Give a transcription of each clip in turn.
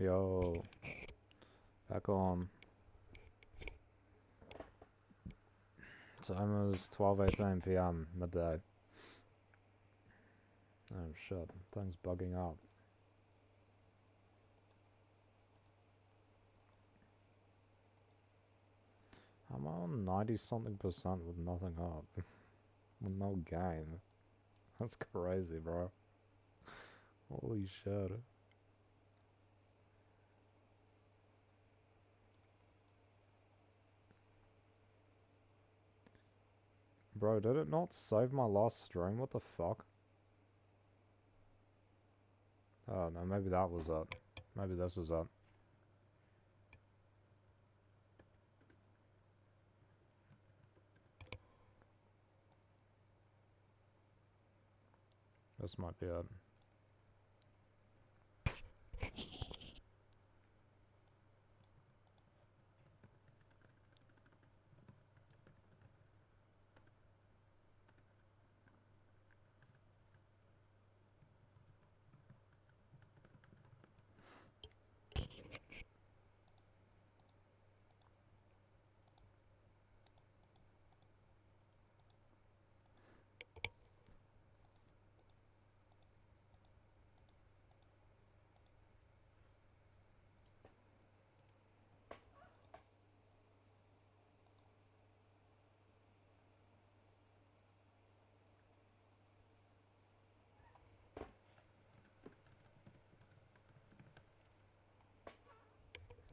Yo, back on. Time is 12:18 p.m. midday. Oh shit, thing's bugging out. I'm on 90 something percent with nothing up. With no game. That's crazy, bro. Holy shit. Bro, did it not save my last stream? What the fuck? Oh no, maybe that was it. Maybe this is it. This might be it.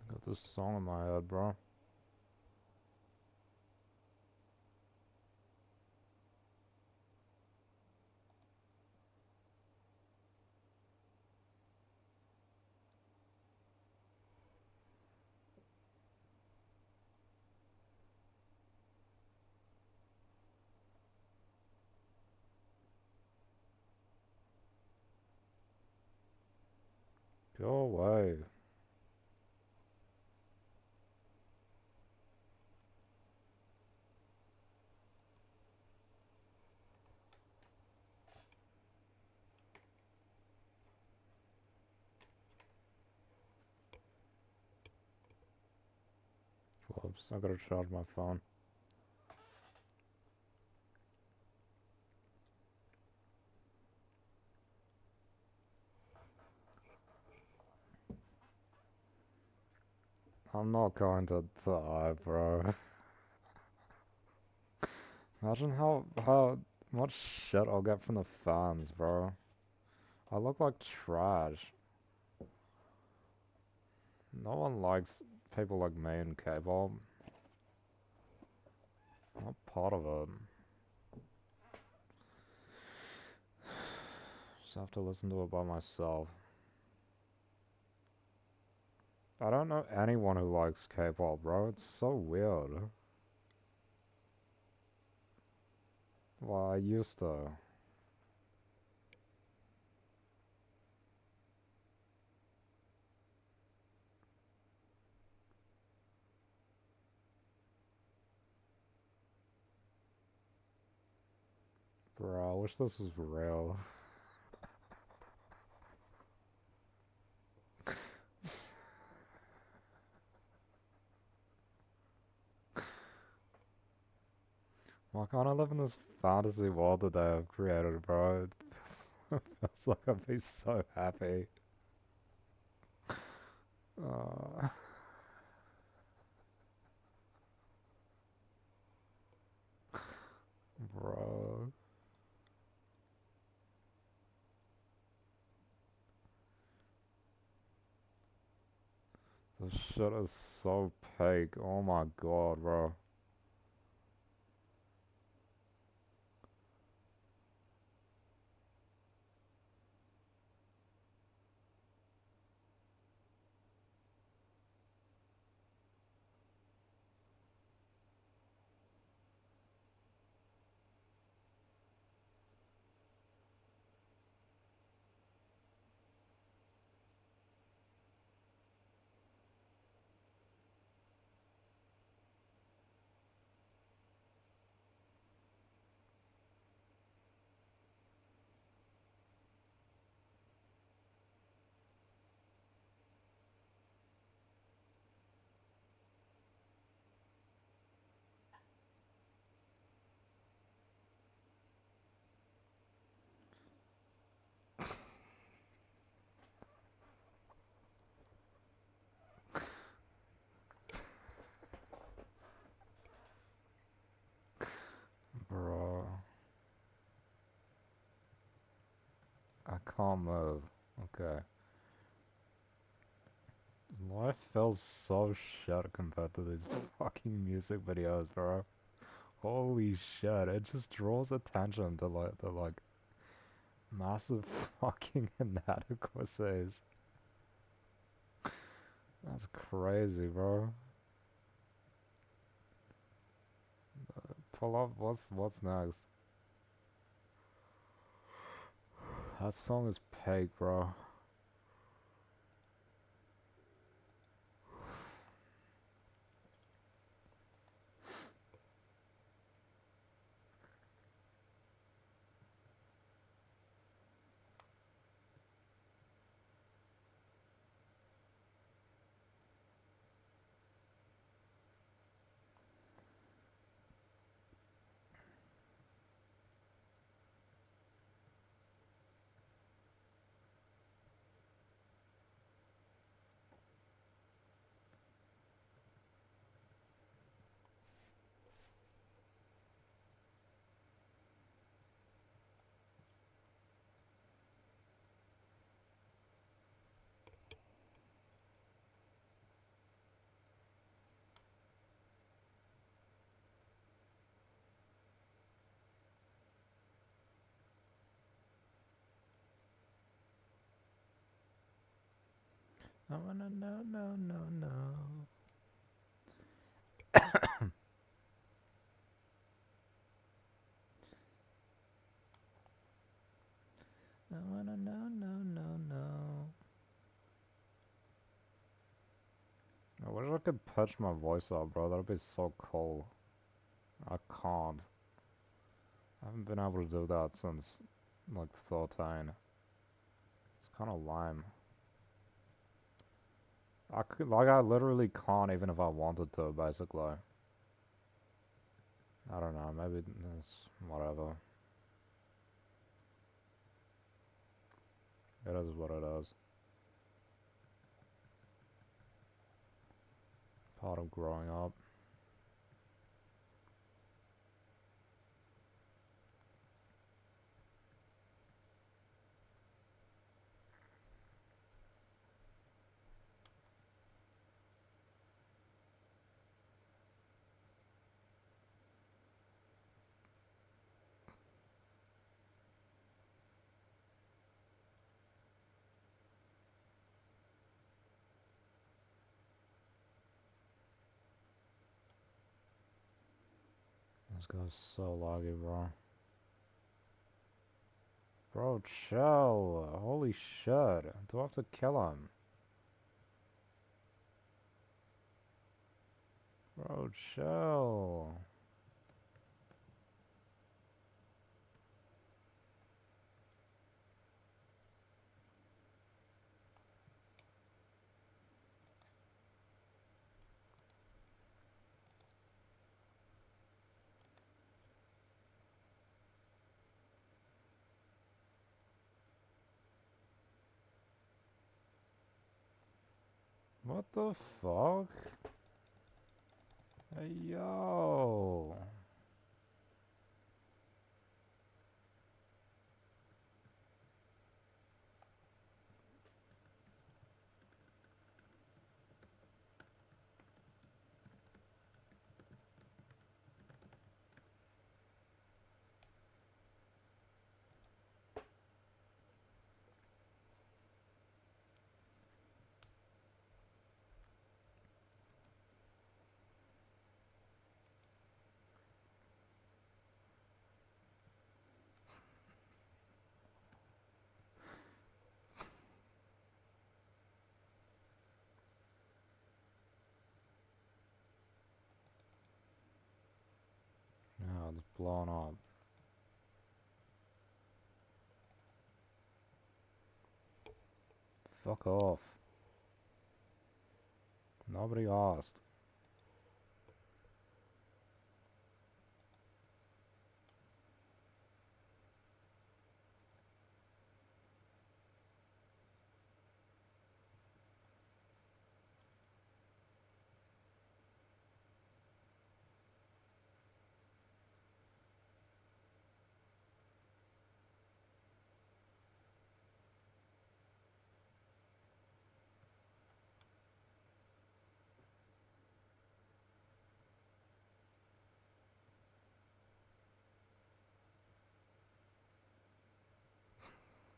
I got this song in my head, bro. Go away. Whoops, I gotta charge my phone. I'm not going to die, bro. Imagine how much shit I'll get from the fans, bro. I look like trash. No one likes people like me in K-pop. I'm not part of it. Just have to listen to it by myself. I don't know anyone who likes K-pop, bro. It's so weird. Well, I used to. Bro, I wish this was real. Why can't I live in this fantasy world that they have created, bro? It feels like I'd be so happy. Uh, bro. This shit is so peak. Oh my god, bro. I can't move. Okay. Life feels so shit compared to these fucking music videos, bro. Holy shit, it just draws attention to like the massive fucking inadequacies. That's crazy, bro. Pull up, what's next? That song is peak, bro. I wanna know, no, no, no. I wanna know, no, no, no. I wish I could pitch my voice up, bro. That'd be so cool. I can't. I haven't been able to do that since, like, 13. It's kind of lame. I literally can't even if I wanted to, basically. I don't know, maybe it's whatever. It is what it is. Part of growing up. This guy's so laggy, bro. Bro, chill. Holy shit. Do I have to kill him? Bro, chill. What the fuck? Hey, yo. Yeah, it's blown up. Fuck off. Nobody asked.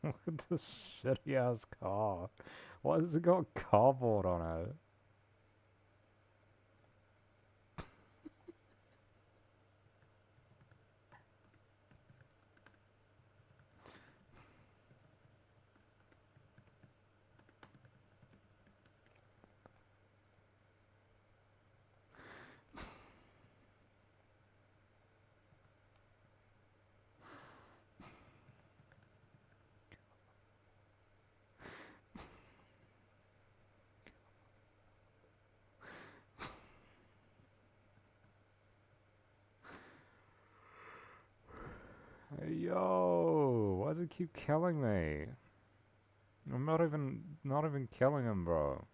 Look at this shitty ass car. Why has it got cardboard on it? Hey, yo, why does it keep killing me? I'm not even killing him, bro.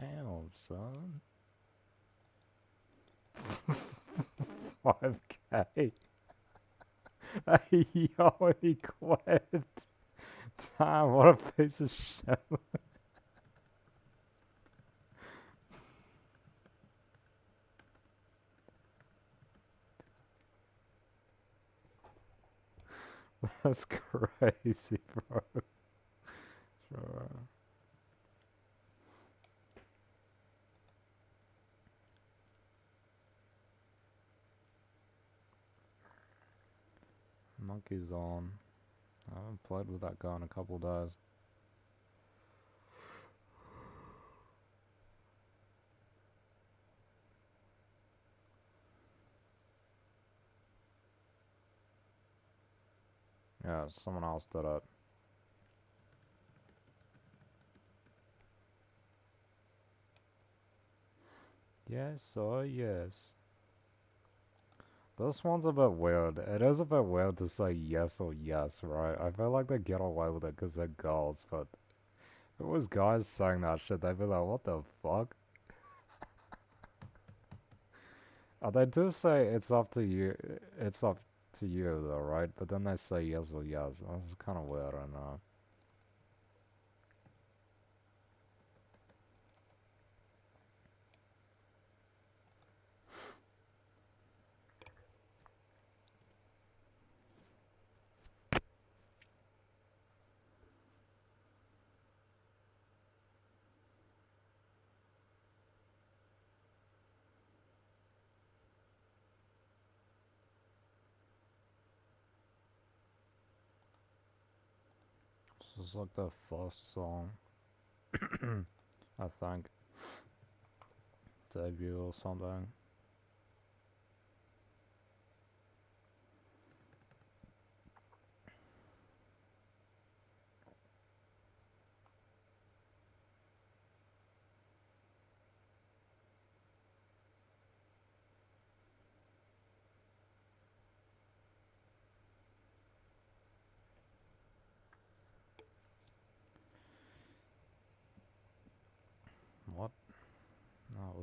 Damn, son. 5K. Hey, yo, he quit. Damn, what a piece of shit. That's crazy, bro. Sure. Monkey's on. I haven't played with that guy in a couple days. Yeah, someone else did it. Yes, oh yes. This one's a bit weird. It is a bit weird to say yes or yes, right? I feel like they get away with it because they're girls, but if it was guys saying that shit, they'd be like, what the fuck? They do say it's up to you though, right? But then they say yes or yes. That's kind of weird, I know. This is like the first song, I think, debut or something.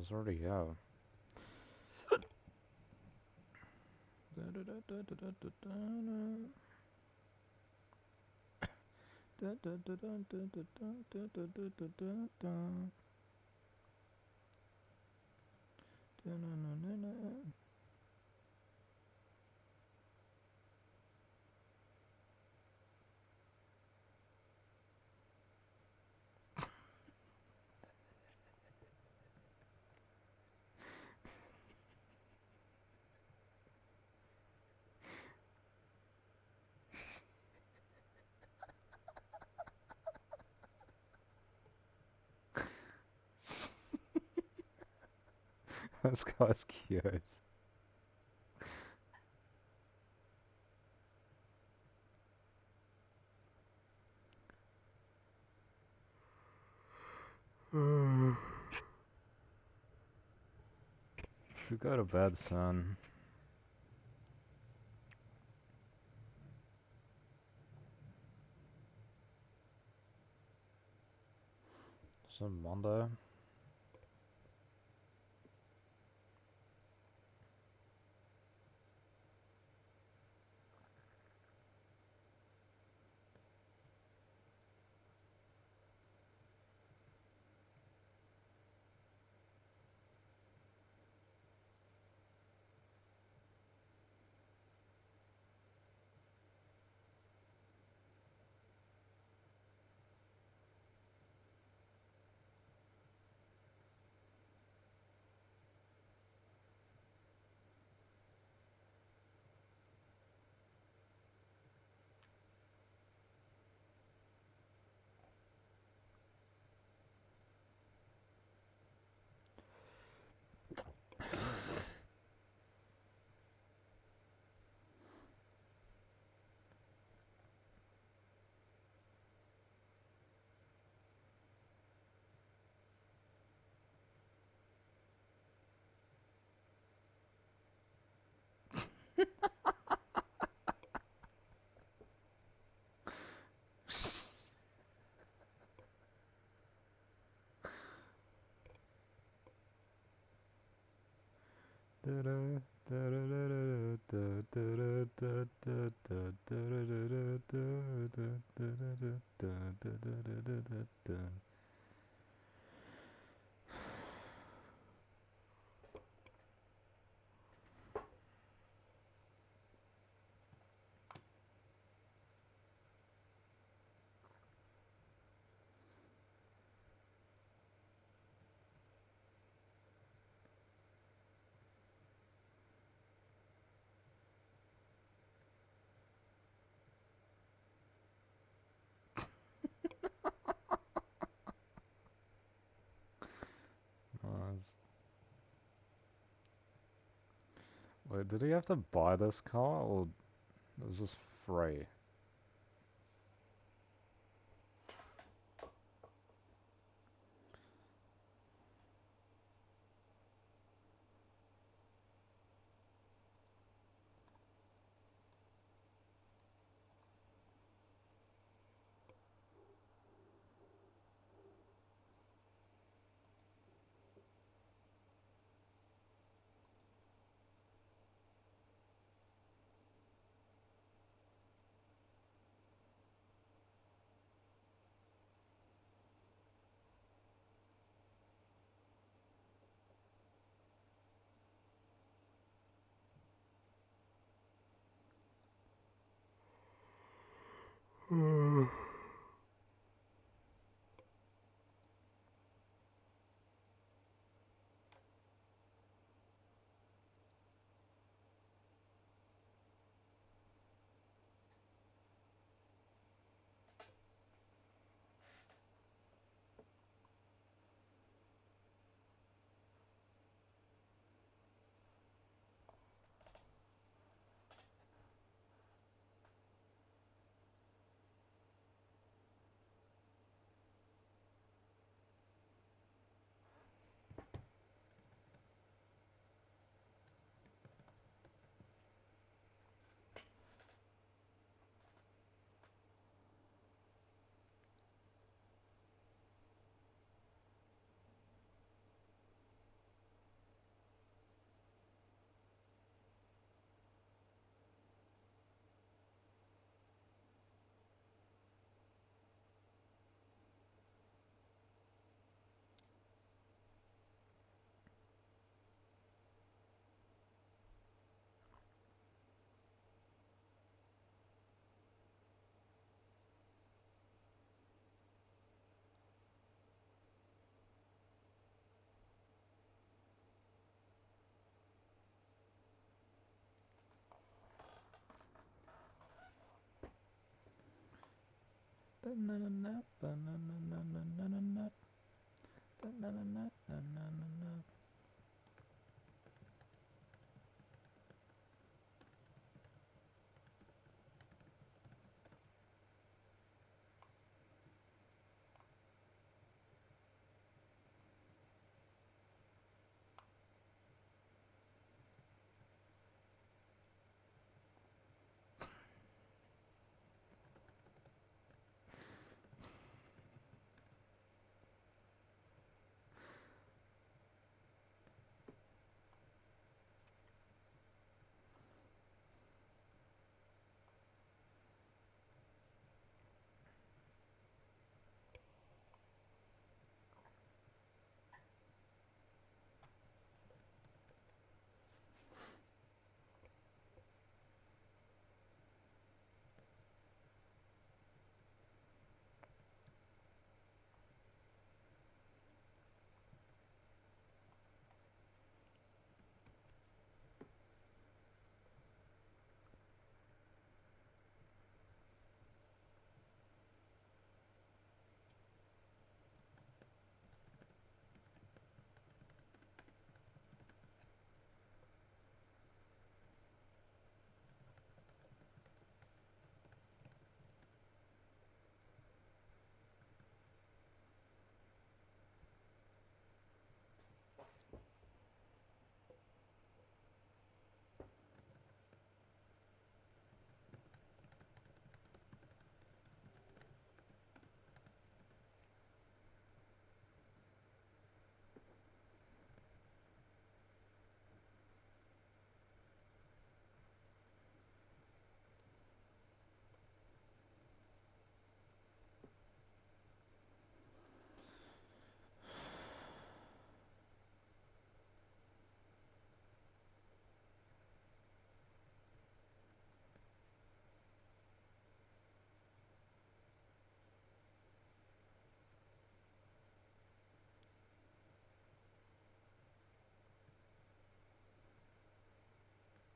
was already out. This guy's cute. Should go to bed soon. It's a Monday. Nice. Wait, did he have to buy this car or is this free?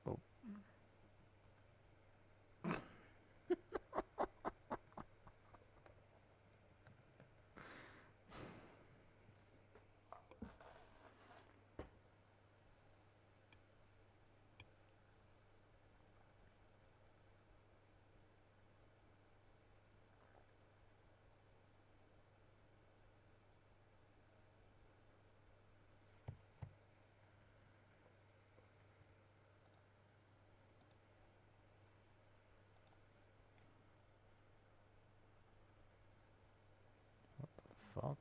Oh. Fuck.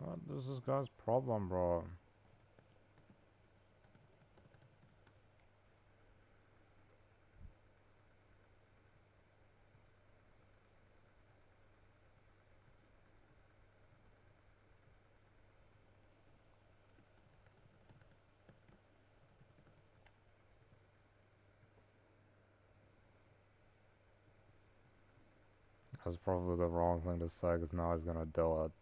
What is this guy's problem, bro? That's probably the wrong thing to say, because now he's gonna do it.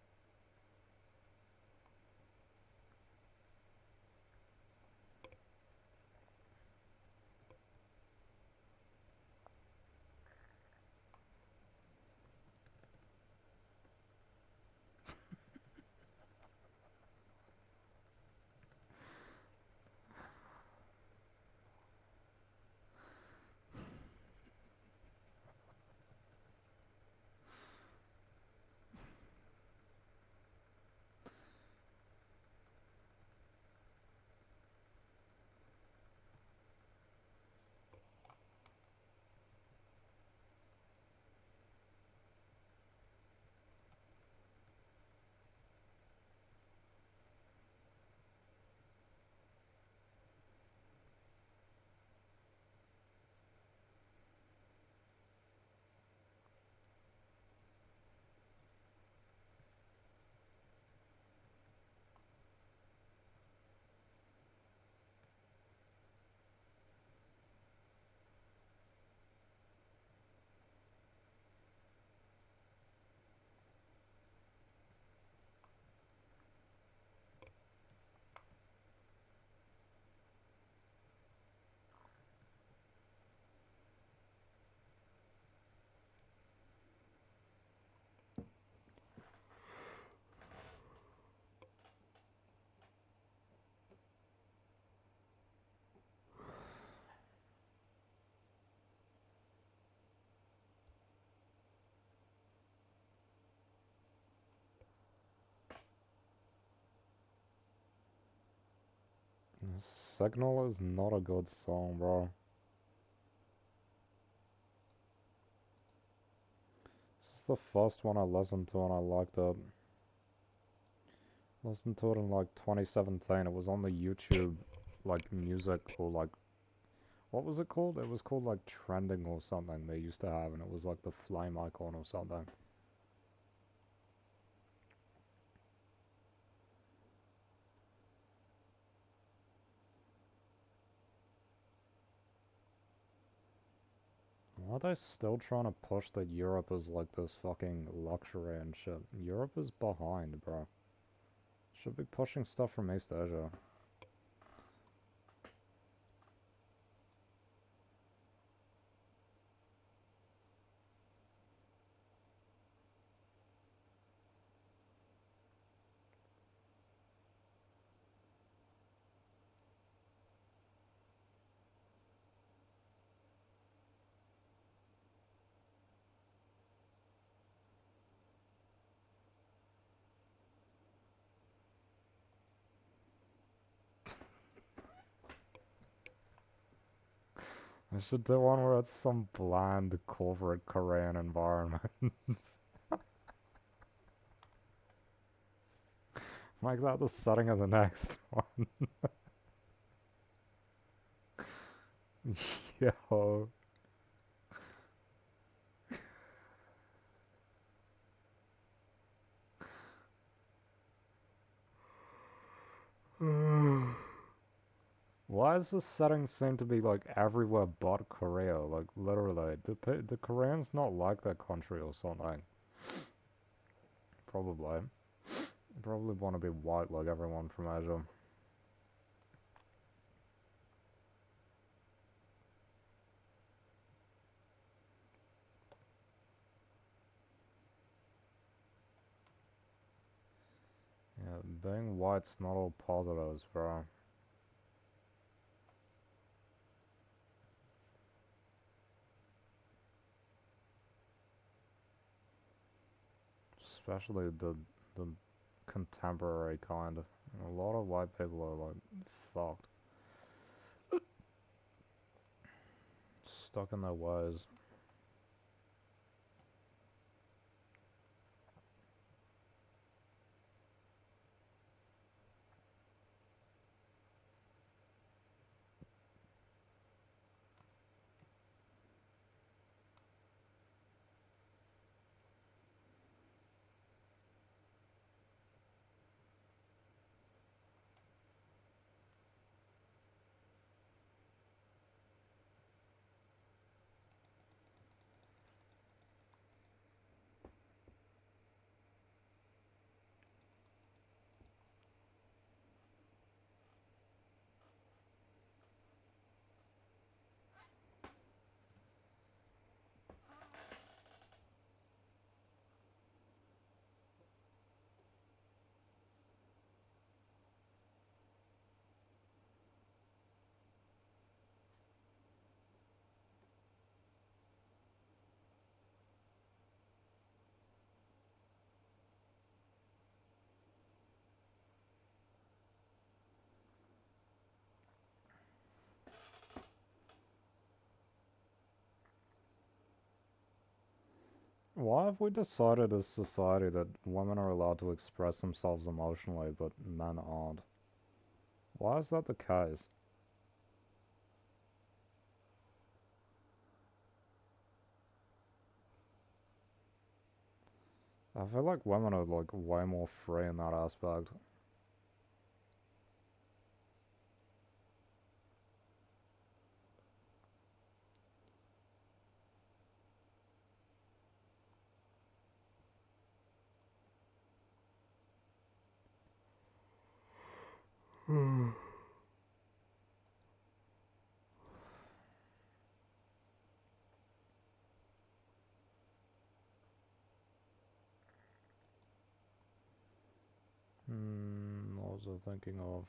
Signal is not a good song, bro. This is the first one I listened to and I liked it. Listened to it in like 2017. It was on the YouTube, like, music or like, what was it called? It was called like trending or something they used to have, and it was like the flame icon or something. Why are they still trying to push that Europe is like this fucking luxury and shit? Europe is behind, bro. Should be pushing stuff from East Asia. I should do one where it's some bland corporate Korean environment. Make that the setting of the next one. Yo. Why does the setting seem to be like everywhere but Korea? Like literally, the Koreans not like that country or something? Probably. Probably want to be white like everyone from Asia. Yeah, being white's not all positives, bro. Especially the contemporary kind. A lot of white people are like fucked, stuck in their ways. Why have we decided as society that women are allowed to express themselves emotionally, but men aren't? Why is that the case? I feel like women are like way more free in that aspect. What was I thinking of?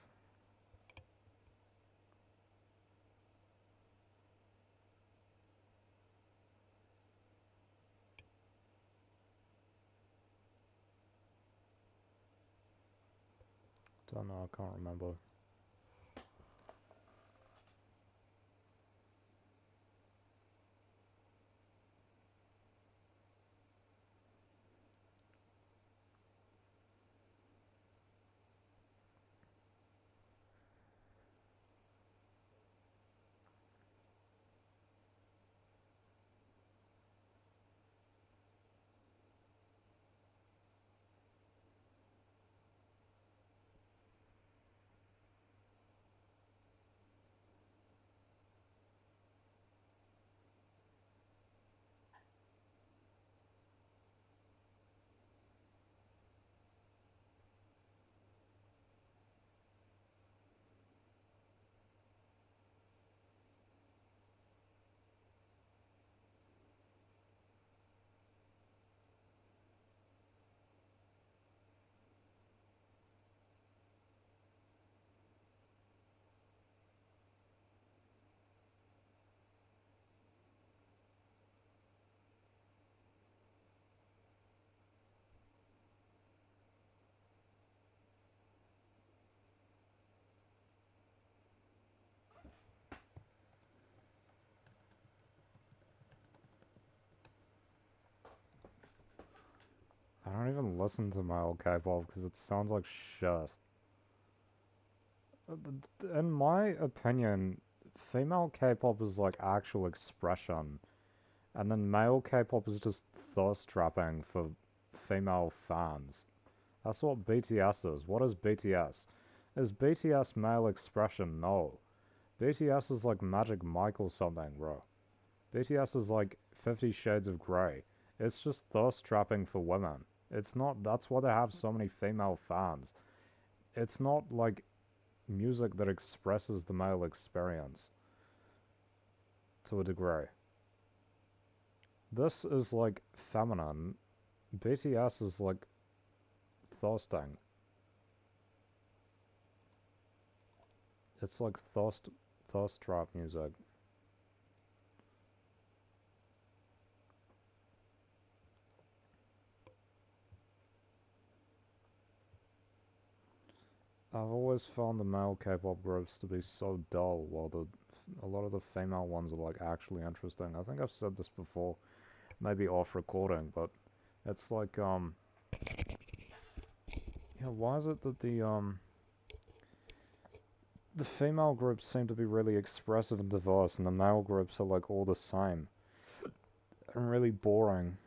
Don't know, I can't remember. I don't even listen to male K-pop because it sounds like shit. In my opinion, female K-pop is like actual expression, and then male K-pop is just thirst trapping for female fans. That's what BTS is. What is BTS? Is BTS male expression? No. BTS is like Magic Mike or something, bro. BTS is like 50 Shades of Grey. It's just thirst trapping for women. It's not, that's why they have so many female fans. It's not like music that expresses the male experience to a degree. This is like feminine. BTS is like thirsting. It's like thirst trap music. I've always found the male K-pop groups to be so dull, while a lot of the female ones are like actually interesting. I think I've said this before, maybe off recording, but it's like yeah, why is it that the female groups seem to be really expressive and diverse, and the male groups are like all the same and really boring?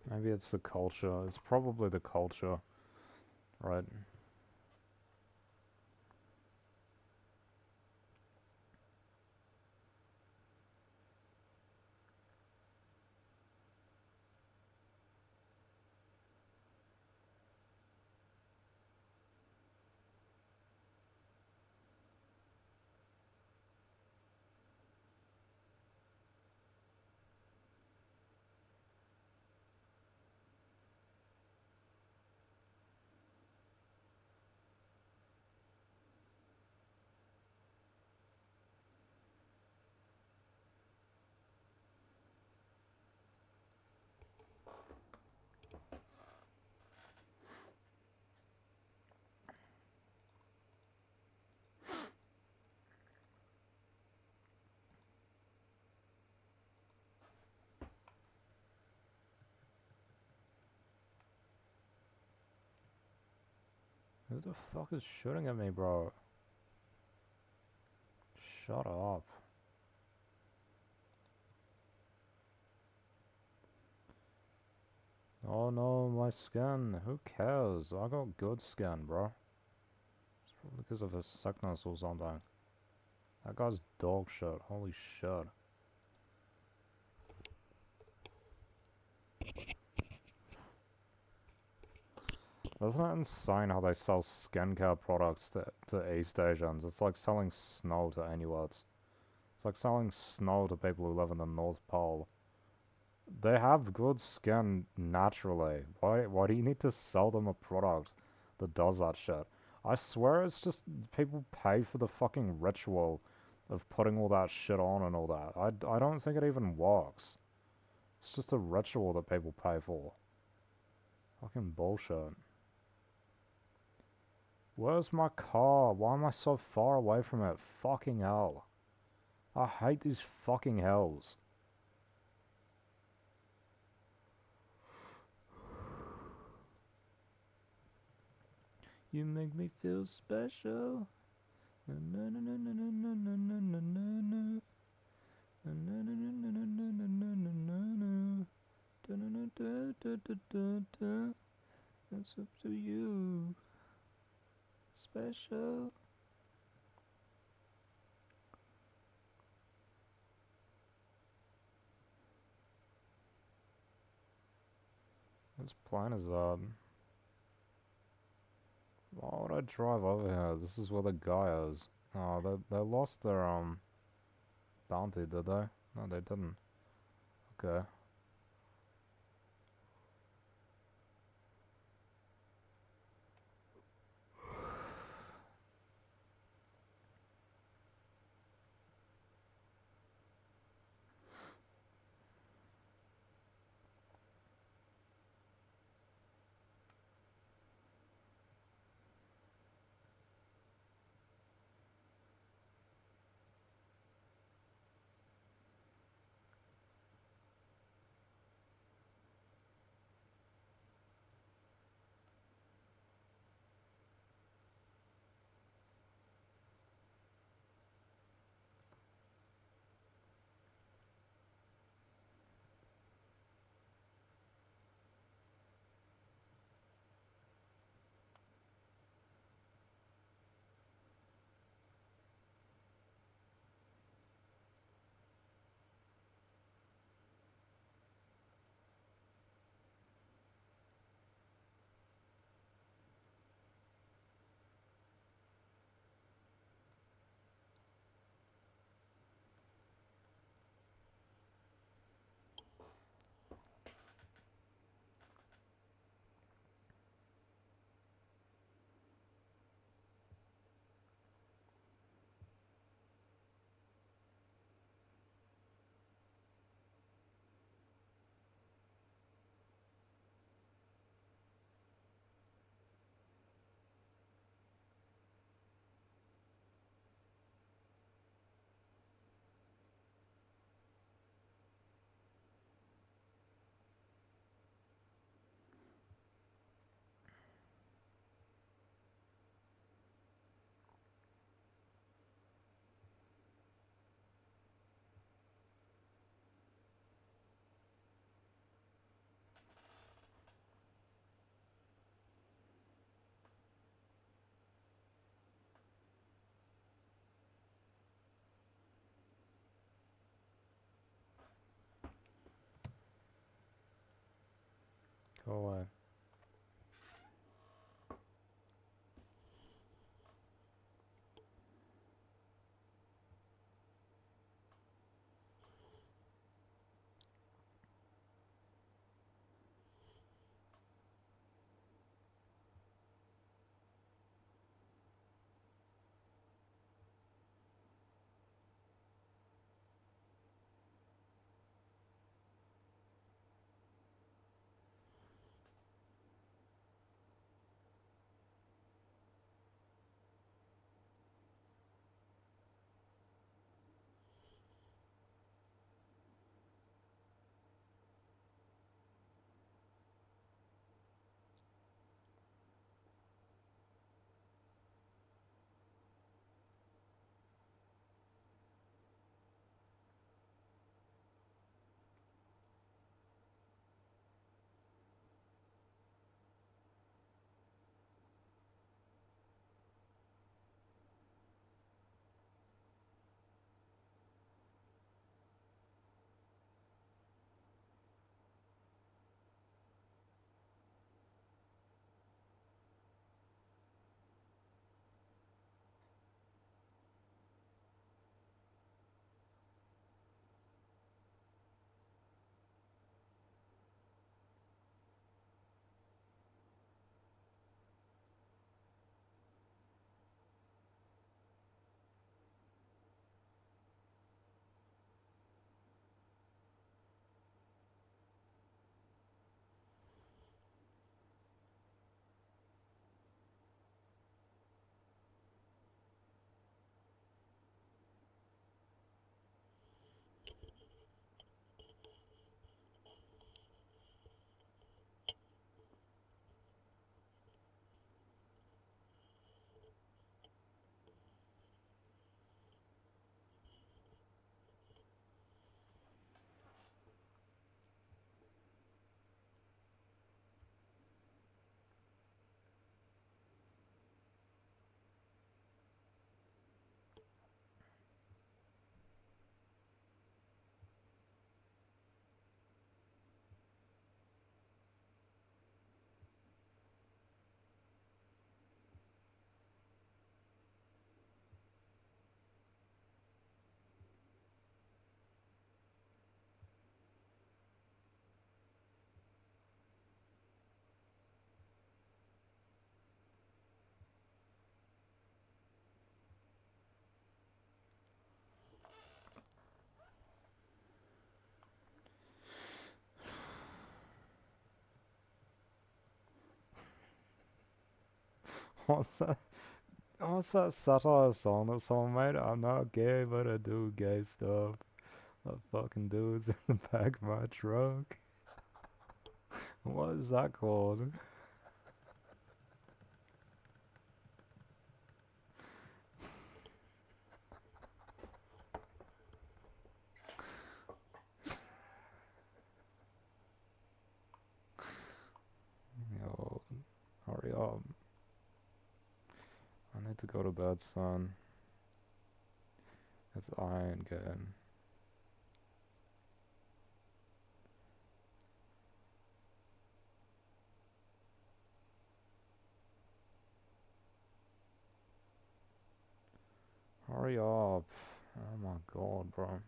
Maybe it's the culture. It's probably the culture, right? Who the fuck is shooting at me, bro? Shut up. Oh no, my skin. Who cares? I got good skin, bro. It's probably because of his sickness or something. That guy's dog shit. Holy shit. Isn't it insane how they sell skincare products to East Asians? It's like selling snow to Inuits. It's like selling snow to people who live in the North Pole. They have good skin naturally. Why do you need to sell them a product that does that shit? I swear it's just people pay for the fucking ritual of putting all that shit on and all that. I don't think it even works. It's just a ritual that people pay for. Fucking bullshit. Where's my car? Why am I so far away from it? Fucking hell. I hate these fucking hills. You make me feel special. It's up to you. Special. This plane is why would I drive over here? This is where the guy is. Oh, they lost their bounty, did they? No, they didn't. Okay. Go away. What's that? What's that satire song that someone made? I'm not gay, but I do gay stuff. That fucking dude's in the back of my truck. What is that called? Yo, hurry up. I need to go to bed, son. It's iron game. Hurry up. Oh my god, bro.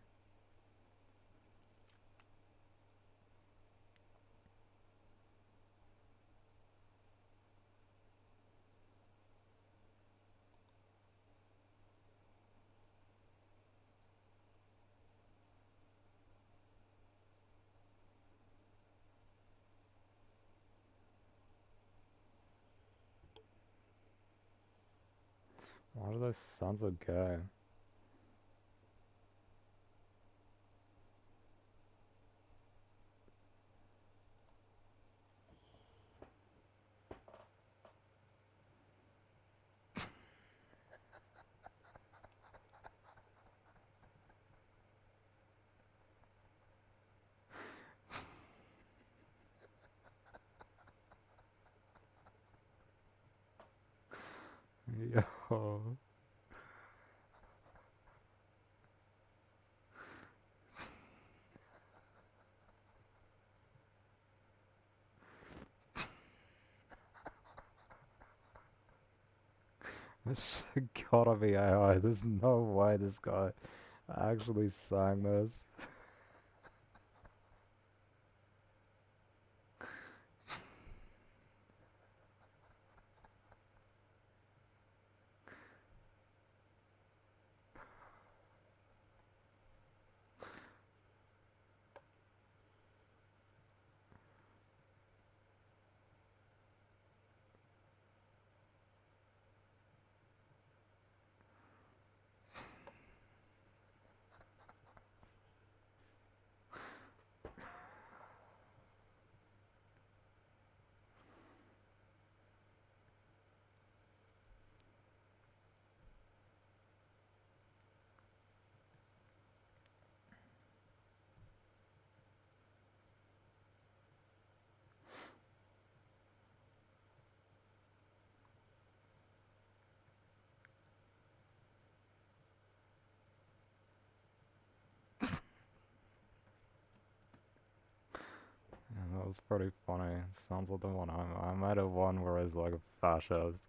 Why do those sound so gay? Yo. This shit gotta be AI. There's no way this guy actually sang this. Yeah, that was pretty funny. Sounds like the one I made a one where he's like a fascist.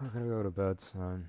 I'm gonna go to bed soon.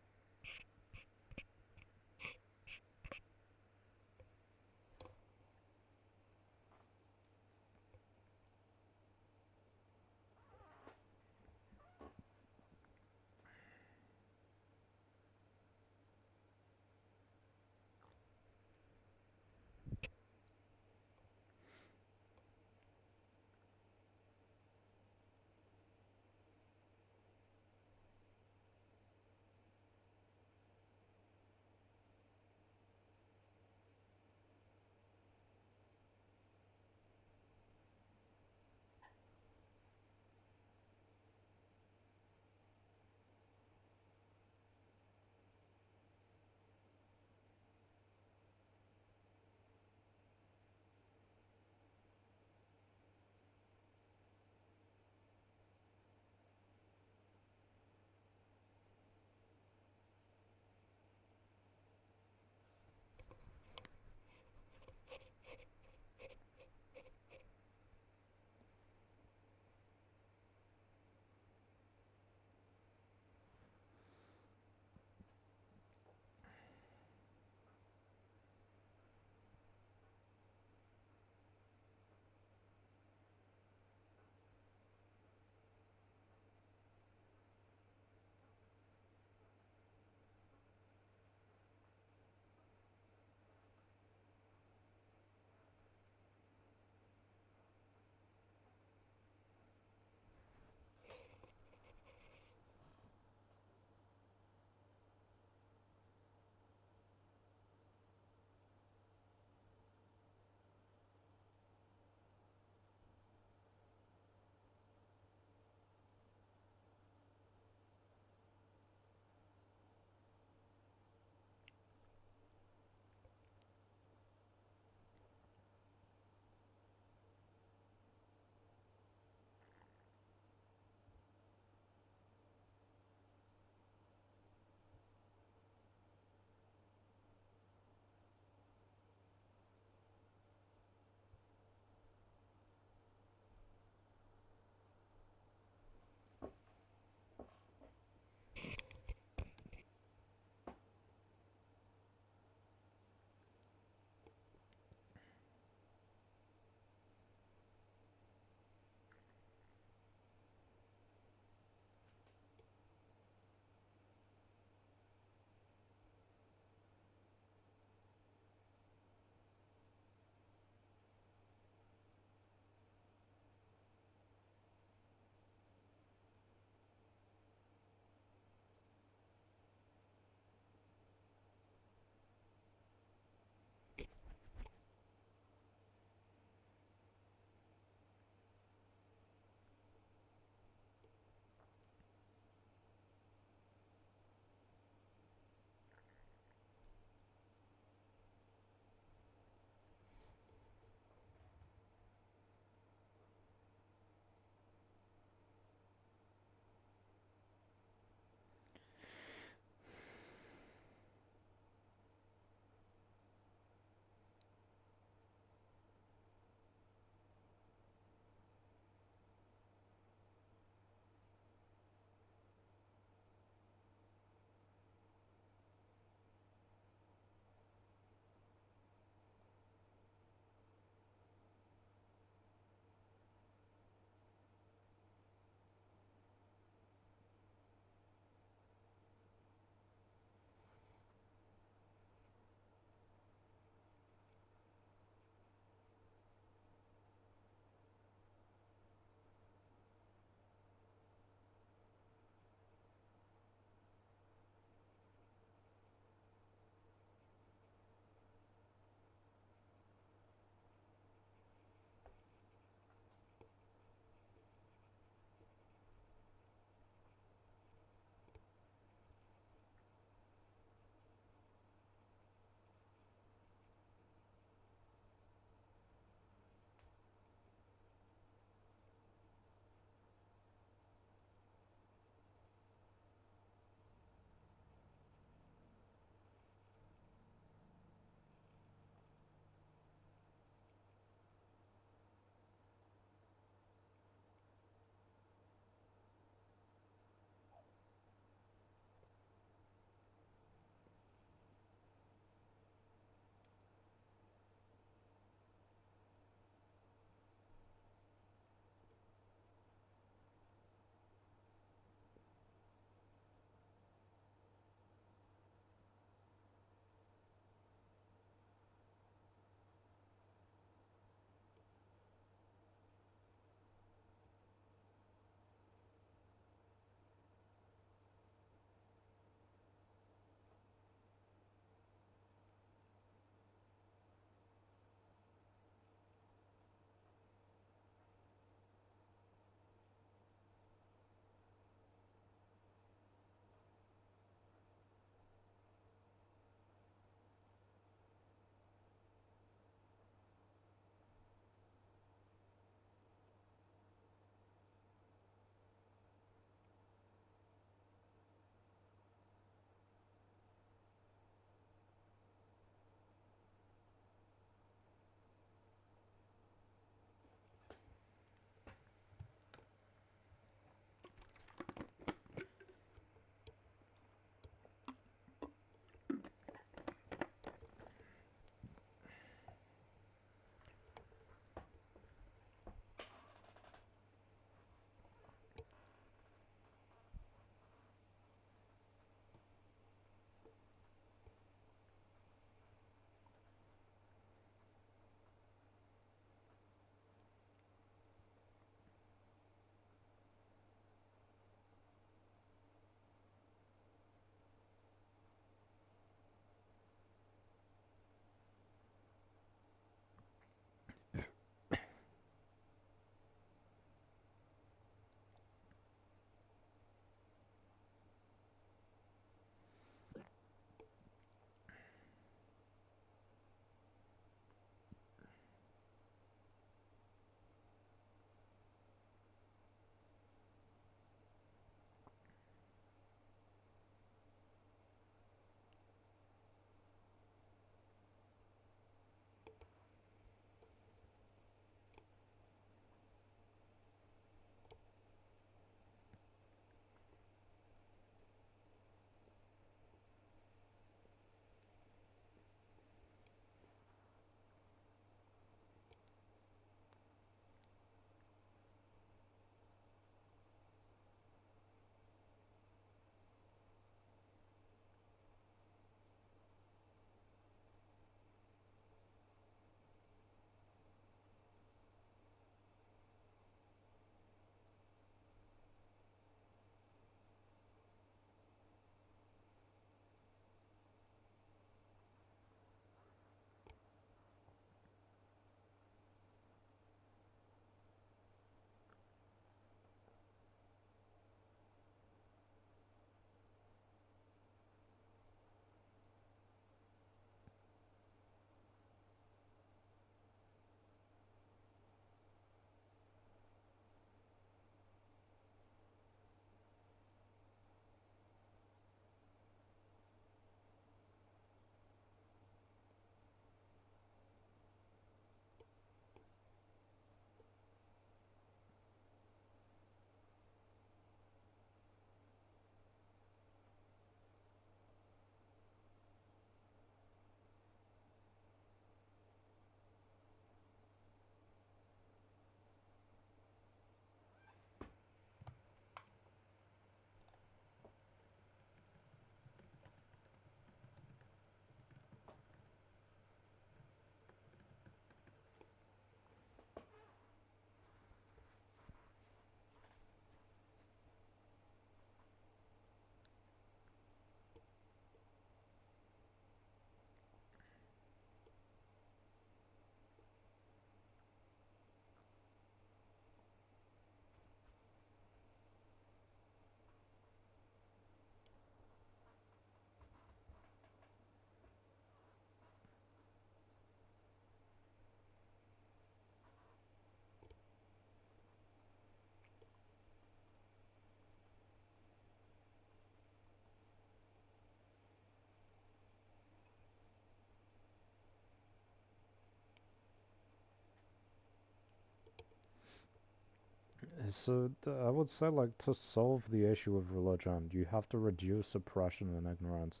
So I would say, like, to solve the issue of religion, you have to reduce oppression and ignorance.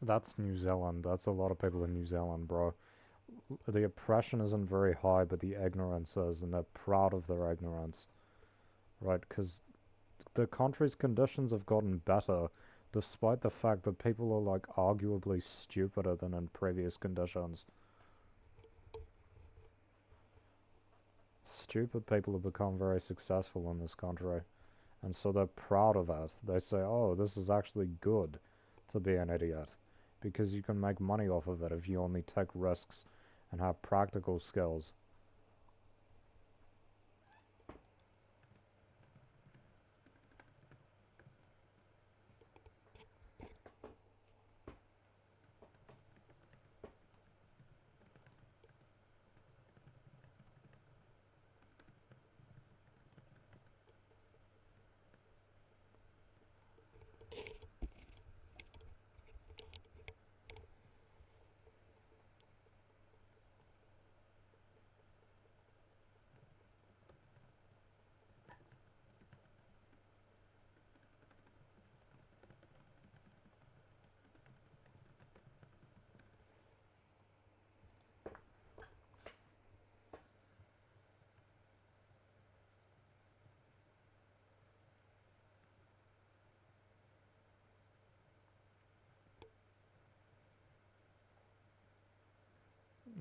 That's New Zealand. That's a lot of people in New Zealand, bro. The oppression isn't very high, but the ignorance is, and they're proud of their ignorance, right? Because the country's conditions have gotten better, despite the fact that people are, like, arguably stupider than in previous conditions. Stupid people have become very successful in this country, and so they're proud of it. They say, oh, this is actually good to be an idiot, because you can make money off of it if you only take risks and have practical skills.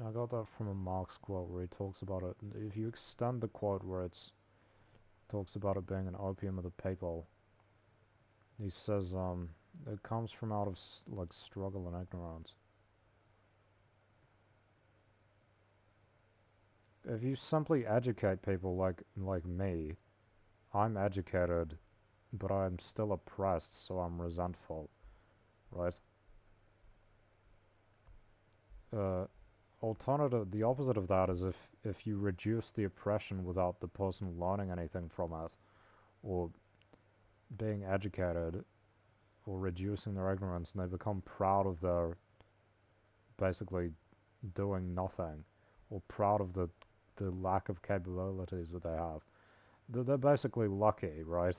I got that from a Marx quote where he talks about it. If you extend the quote where it's talks about it being an opium of the people, he says it comes from out of like struggle and ignorance. If you simply educate people like me, I'm educated, but I'm still oppressed, so I'm resentful, right? Uh, the opposite of that is if you reduce the oppression without the person learning anything from it, or being educated, or reducing their ignorance, and they become proud of their basically doing nothing, or proud of the lack of capabilities that they have. They're basically lucky, right?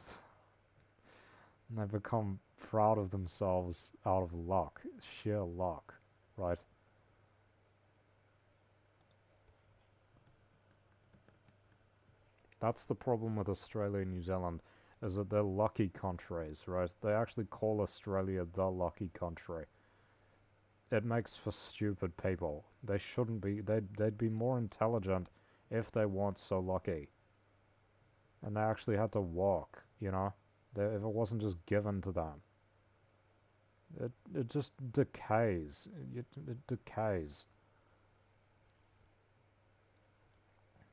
And they become proud of themselves out of luck, sheer luck, right? That's the problem with Australia and New Zealand, is that they're lucky countries, right? They actually call Australia the lucky country. It makes for stupid people. They shouldn't be. They'd be more intelligent if they weren't so lucky. And they actually had to walk, you know? If it wasn't just given to them. It just decays. It decays.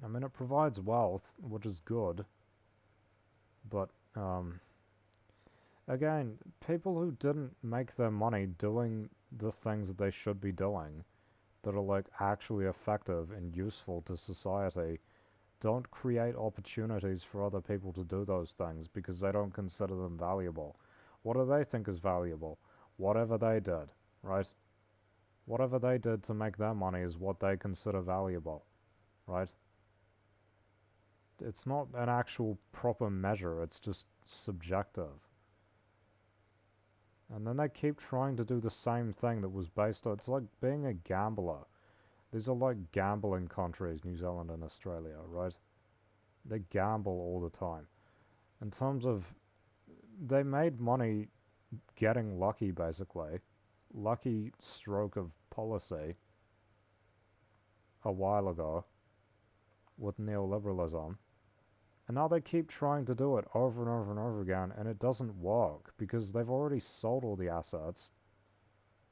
I mean, it provides wealth, which is good, but again, people who didn't make their money doing the things that they should be doing, that are like actually effective and useful to society, don't create opportunities for other people to do those things because they don't consider them valuable. What do they think is valuable? Whatever they did, right? Whatever they did to make their money is what they consider valuable, right? It's not an actual proper measure, it's just subjective. And then they keep trying to do the same thing that was based on. It's like being a gambler. These are like gambling countries, New Zealand and Australia, right? They gamble all the time. In terms of, they made money getting lucky, basically. Lucky stroke of policy a while ago with neoliberalism. And now they keep trying to do it over and over and over again, and it doesn't work because they've already sold all the assets.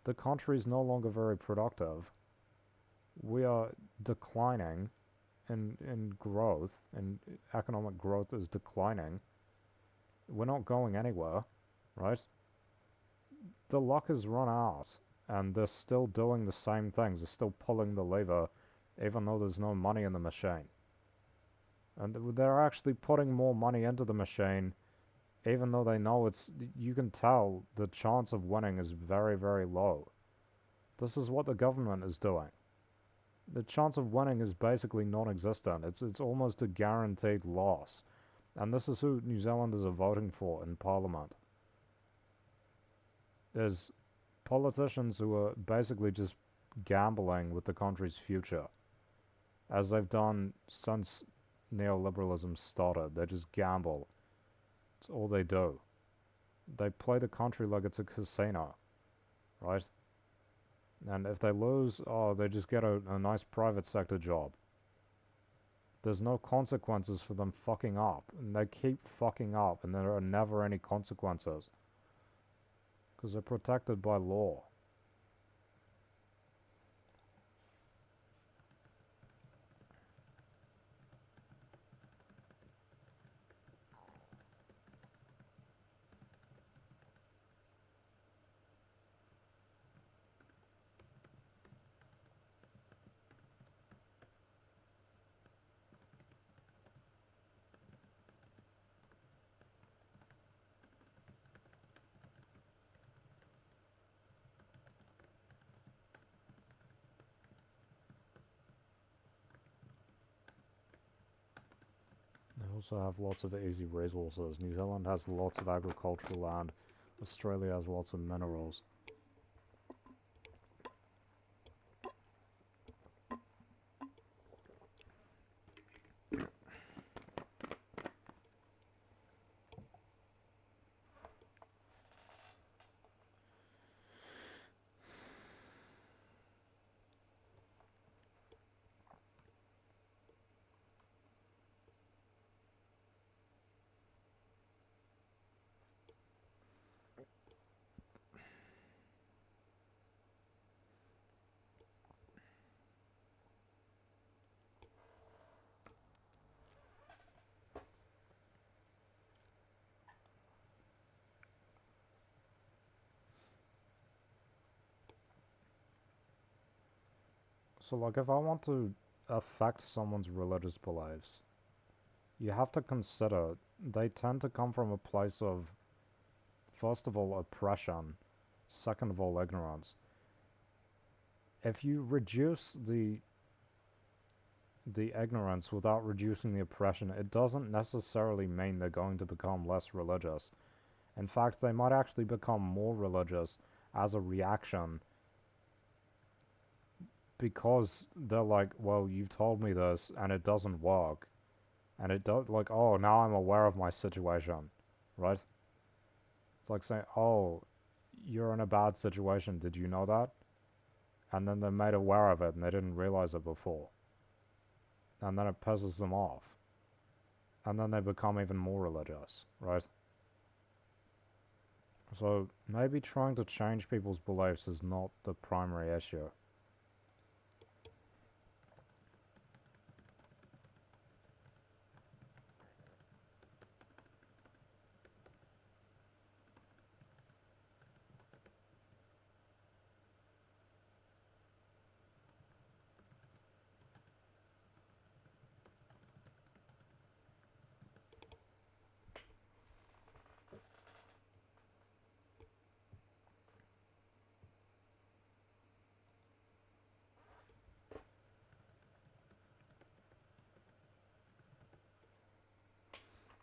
The country is no longer very productive. We are declining in growth, and economic growth is declining. We're not going anywhere, right? The luck has run out, and they're still doing the same things. They're still pulling the lever, even though there's no money in the machine. And they're actually putting more money into the machine, even though they know you can tell the chance of winning is very, very low. This is what the government is doing. The chance of winning is basically non-existent. It's almost a guaranteed loss. And this is who New Zealanders are voting for in Parliament. There's politicians who are basically just gambling with the country's future, as they've done since neoliberalism started. They just gamble. It's all they do. They play the country like it's a casino, right? And if they lose, they just get a nice private sector job. There's no consequences for them fucking up, and they keep fucking up, and there are never any consequences. Because they're protected by law. They also have lots of easy resources. New Zealand has lots of agricultural land. Australia has lots of minerals. So, like, if I want to affect someone's religious beliefs, you have to consider they tend to come from a place of, first of all, oppression, second of all, ignorance. If you reduce the ignorance without reducing the oppression, it doesn't necessarily mean they're going to become less religious. In fact, they might actually become more religious as a reaction, because they're like, well, you've told me this and it doesn't work. And it does, like, oh, now I'm aware of my situation, right? It's like saying, oh, you're in a bad situation, did you know that? And then they're made aware of it and they didn't realize it before. And then it pisses them off. And then they become even more religious, right? So maybe trying to change people's beliefs is not the primary issue.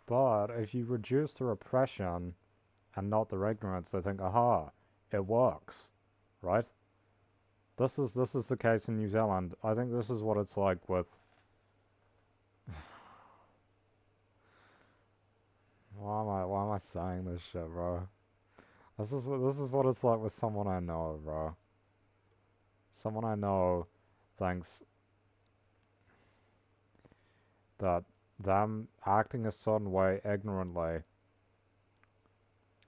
But if you reduce the repression and not the ignorance, they think, aha, it works, right? This is the case in New Zealand. I think this is what it's like with. Why am I saying this shit, bro? This is what it's like with someone I know, bro. Someone I know thinks that them acting a certain way ignorantly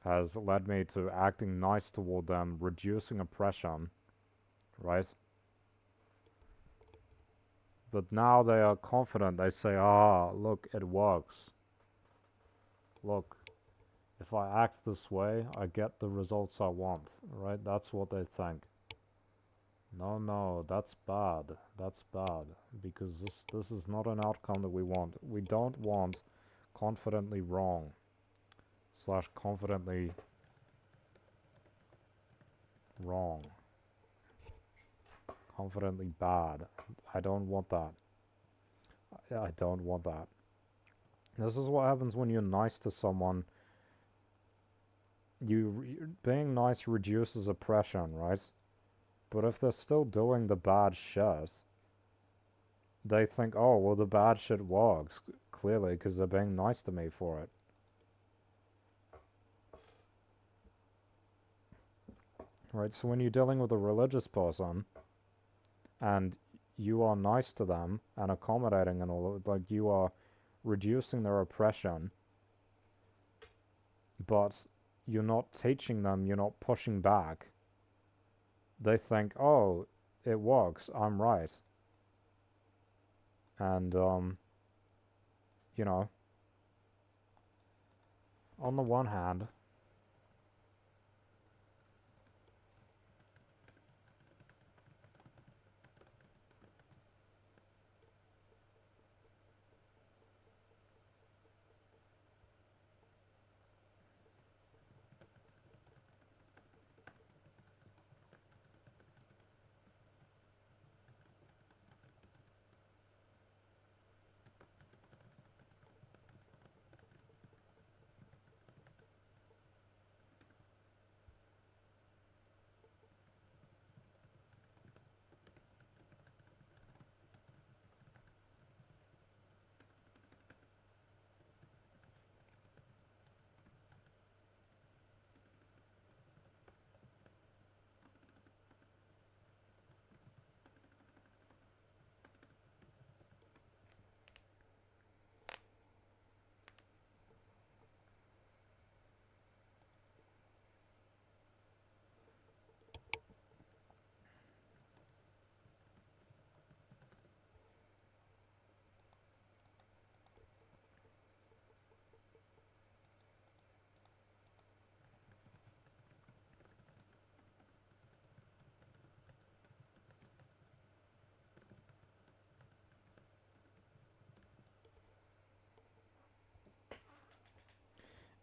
has led me to acting nice toward them, reducing oppression, right? But now they are confident. They say, ah, look, it works. Look, if I act this way, I get the results I want, right? That's what they think. No, no, that's bad. That's bad. Because this is not an outcome that we want. We don't want confidently wrong / confidently wrong. Confidently bad. I don't want that. I don't want that. This is what happens when you're nice to someone. Being nice reduces oppression, right? But if they're still doing the bad shit, they think, oh, well, the bad shit works, clearly, because they're being nice to me for it. Right, so when you're dealing with a religious person, and you are nice to them, and accommodating and all, like, you are reducing their oppression, but you're not teaching them, you're not pushing back, they think, oh, it works, I'm right. And, you know, on the one hand,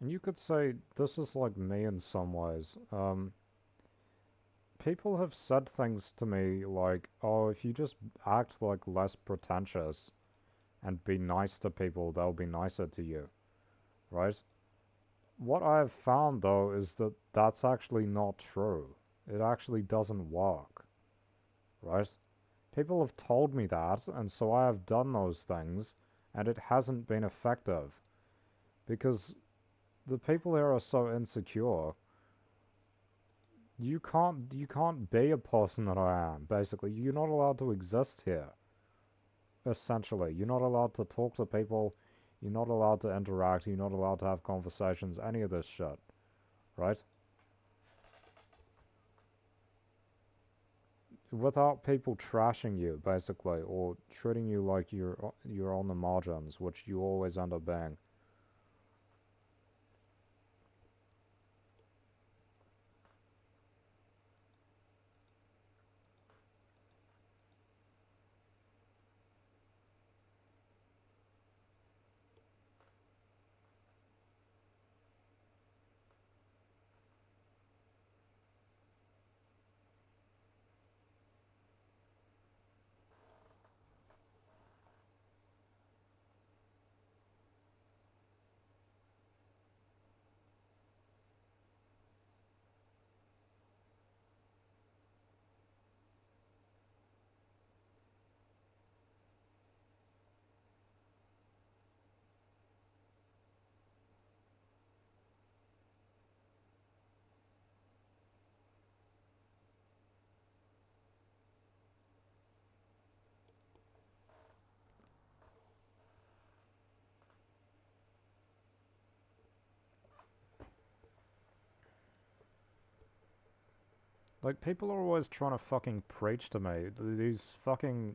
and you could say this is like me in some ways. People have said things to me like, oh, if you just act like less pretentious and be nice to people, they'll be nicer to you, right? What I have found though is that that's actually not true. It actually doesn't work, right? People have told me that, and so I have done those things, and it hasn't been effective. Because the people here are so insecure. You can't be a person that I am, basically. You're not allowed to exist here. Essentially. You're not allowed to talk to people, you're not allowed to interact, you're not allowed to have conversations, any of this shit. Right? Without people trashing you, basically, or treating you like you're on the margins, which you always end up being. Like, people are always trying to fucking preach to me. These fucking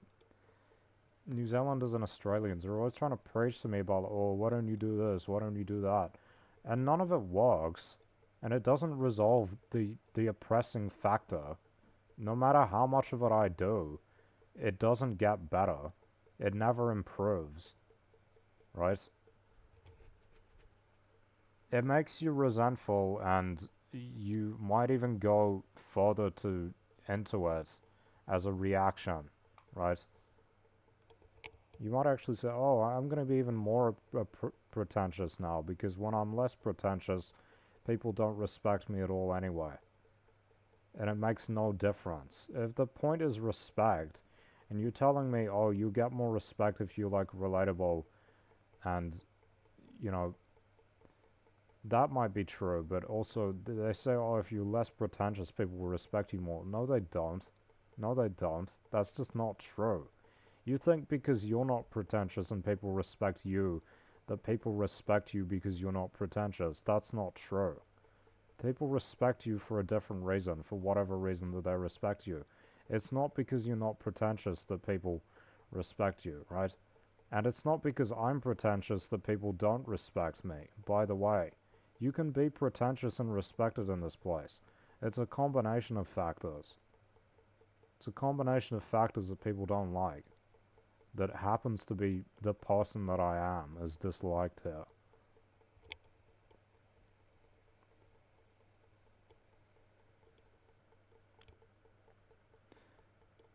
New Zealanders and Australians are always trying to preach to me about, oh, why don't you do this? Why don't you do that? And none of it works. And it doesn't resolve the oppressing factor. No matter how much of it I do, it doesn't get better. It never improves. Right? It makes you resentful, and you might even go further into it as a reaction. Right? You might actually say, oh, I'm going to be even more pretentious now, because when I'm less pretentious, people don't respect me at all anyway. And it makes no difference. If the point is respect, and you're telling me, oh, you get more respect if you like relatable, and, you know, that might be true, but also they say, oh, if you're less pretentious, people will respect you more. No, they don't. No, they don't. That's just not true. You think because you're not pretentious and people respect you, that people respect you because you're not pretentious. That's not true. People respect you for a different reason, for whatever reason that they respect you. It's not because you're not pretentious that people respect you, right? And it's not because I'm pretentious that people don't respect me. By the way, you can be pretentious and respected in this place. It's a combination of factors. It's a combination of factors that people don't like. That happens to be the person that I am is disliked here.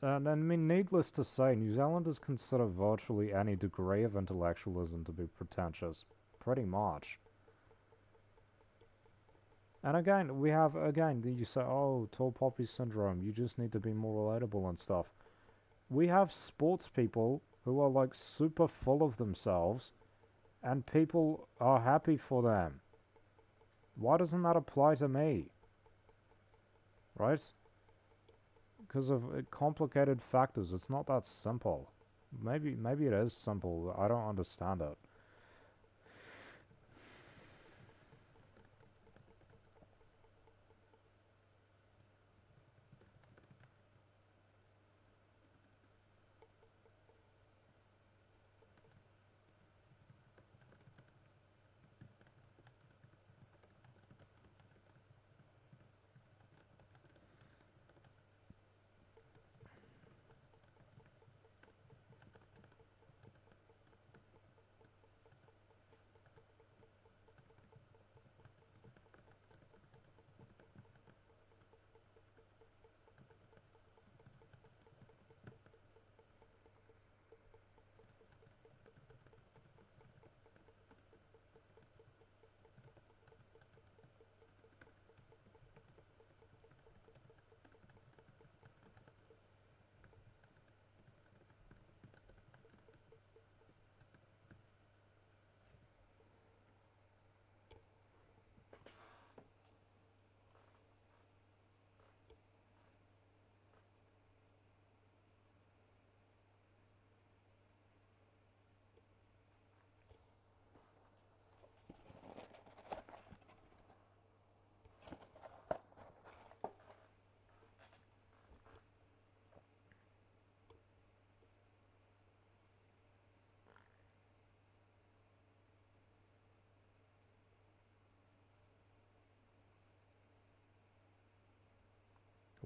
And I mean, needless to say, New Zealanders consider virtually any degree of intellectualism to be pretentious. Pretty much. And again, you say, oh, tall poppy syndrome, you just need to be more relatable and stuff. We have sports people who are like super full of themselves, and people are happy for them. Why doesn't that apply to me? Right? Because of complicated factors. It's not that simple. Maybe it is simple. I don't understand it.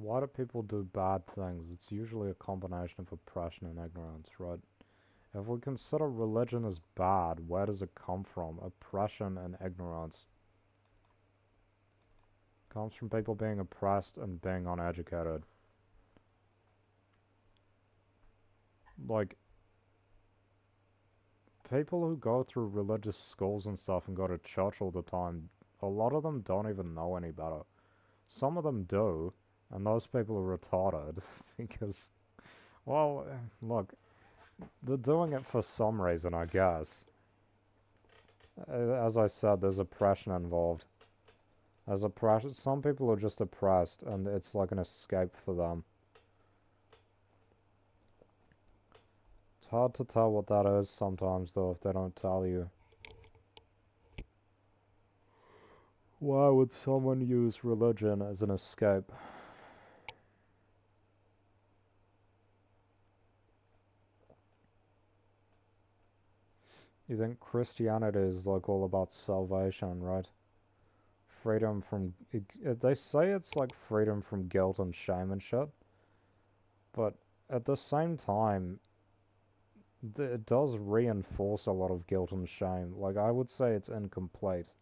Why do people do bad things? It's usually a combination of oppression and ignorance, right? If we consider religion as bad, where does it come from? Oppression and ignorance. It comes from people being oppressed and being uneducated. Like, people who go through religious schools and stuff and go to church all the time, a lot of them don't even know any better. Some of them do, and those people are retarded because, well, look, they're doing it for some reason, I guess. As I said, there's oppression involved. There's oppression. Some people are just oppressed, and it's like an escape for them. It's hard to tell what that is sometimes, though, if they don't tell you. Why would someone use religion as an escape? You think Christianity is like all about salvation, right? Freedom from. They say it's like freedom from guilt and shame and shit, but at the same time, it does reinforce a lot of guilt and shame. Like, I would say it's incomplete.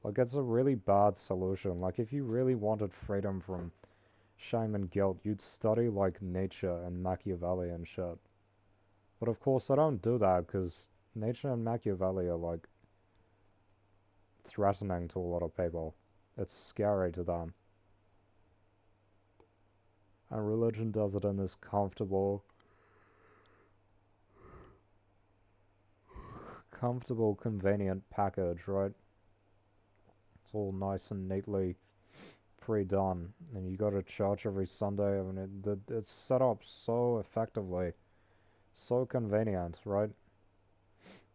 Like, it's a really bad solution. Like, if you really wanted freedom from shame and guilt, you'd study, like, Nietzsche and Machiavelli and shit. But of course, I don't do that because Nietzsche and Machiavelli are, like, threatening to a lot of people. It's scary to them. And religion does it in this comfortable, convenient package, right? It's all nice and neatly pre-done, and you go to church every Sunday. I mean, it's set up so effectively, so convenient, right?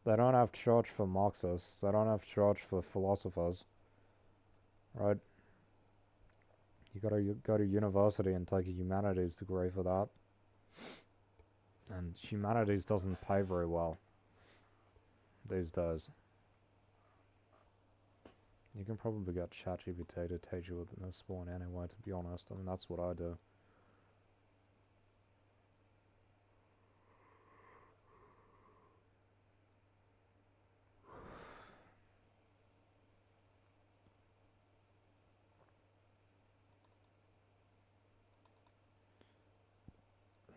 They don't have church for Marxists. They don't have church for philosophers, right? You gotta go to university and take a humanities degree for that. And humanities doesn't pay very well these days. You can probably get ChatGPT to teach you this one anyway, to be honest. I mean, that's what I do.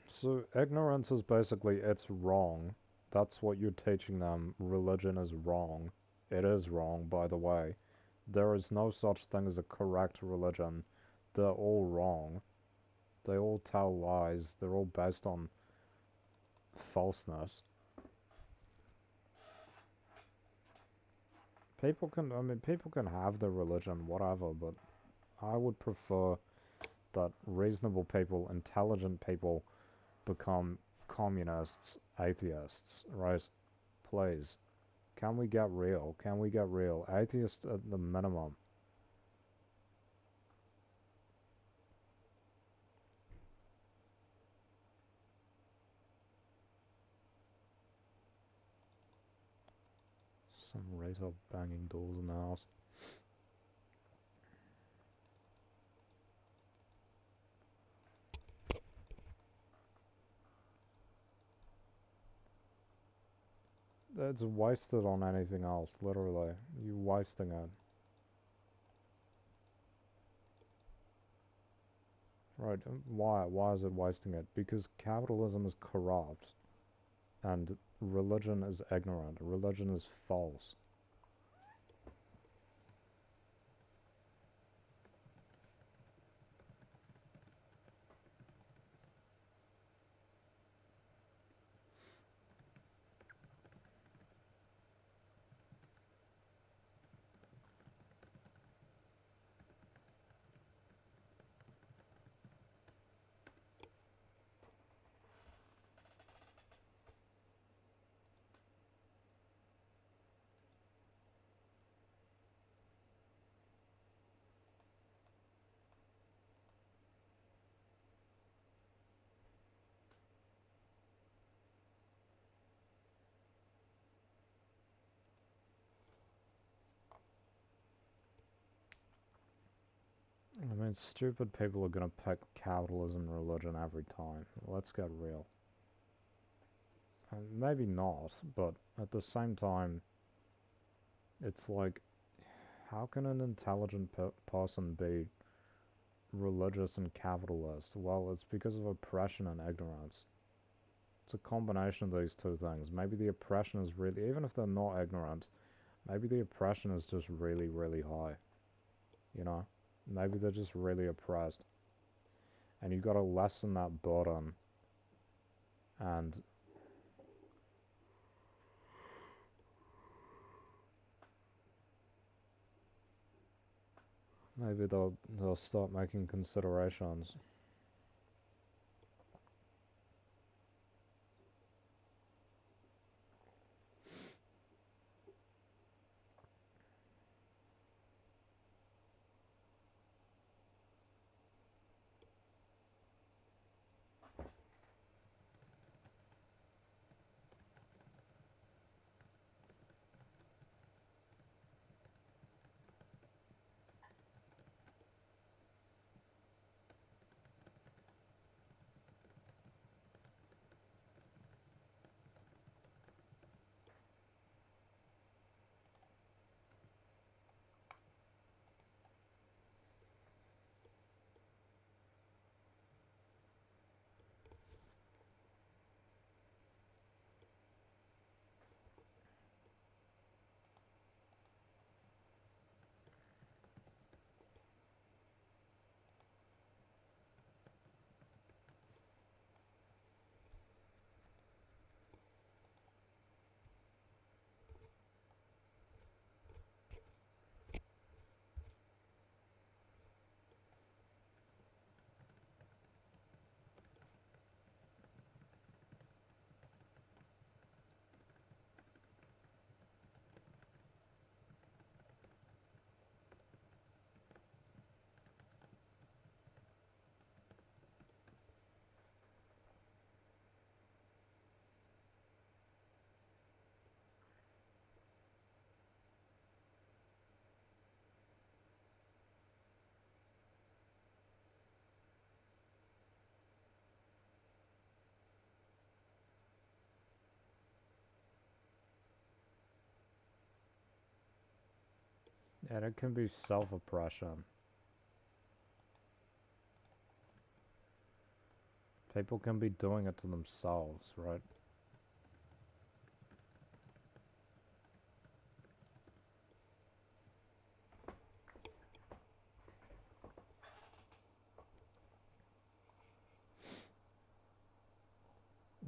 So ignorance is basically it's wrong. That's what you're teaching them. Religion is wrong. It is wrong, by the way. There is no such thing as a correct religion. They're all wrong. They all tell lies. They're all based on falseness. People can have their religion, whatever, but I would prefer that reasonable people, intelligent people, become communists, atheists, right? Please. Can we get real? Can we get real? Atheists at the minimum. Some retard banging doors in the house. It's wasted on anything else, literally. You're wasting it. Right, why? Why is it wasting it? Because capitalism is corrupt. And religion is ignorant. Religion is false. I mean, stupid people are gonna pick capitalism and religion every time. Let's get real. And maybe not, but at the same time, it's like, how can an intelligent person be religious and capitalist? Well, it's because of oppression and ignorance. It's a combination of these two things. Maybe the oppression is really, even if they're not ignorant, maybe the oppression is just really, really high. You know? Maybe they're just really oppressed. And you've got to lessen that burden. And maybe they'll start making considerations. And it can be self-oppression. People can be doing it to themselves, right?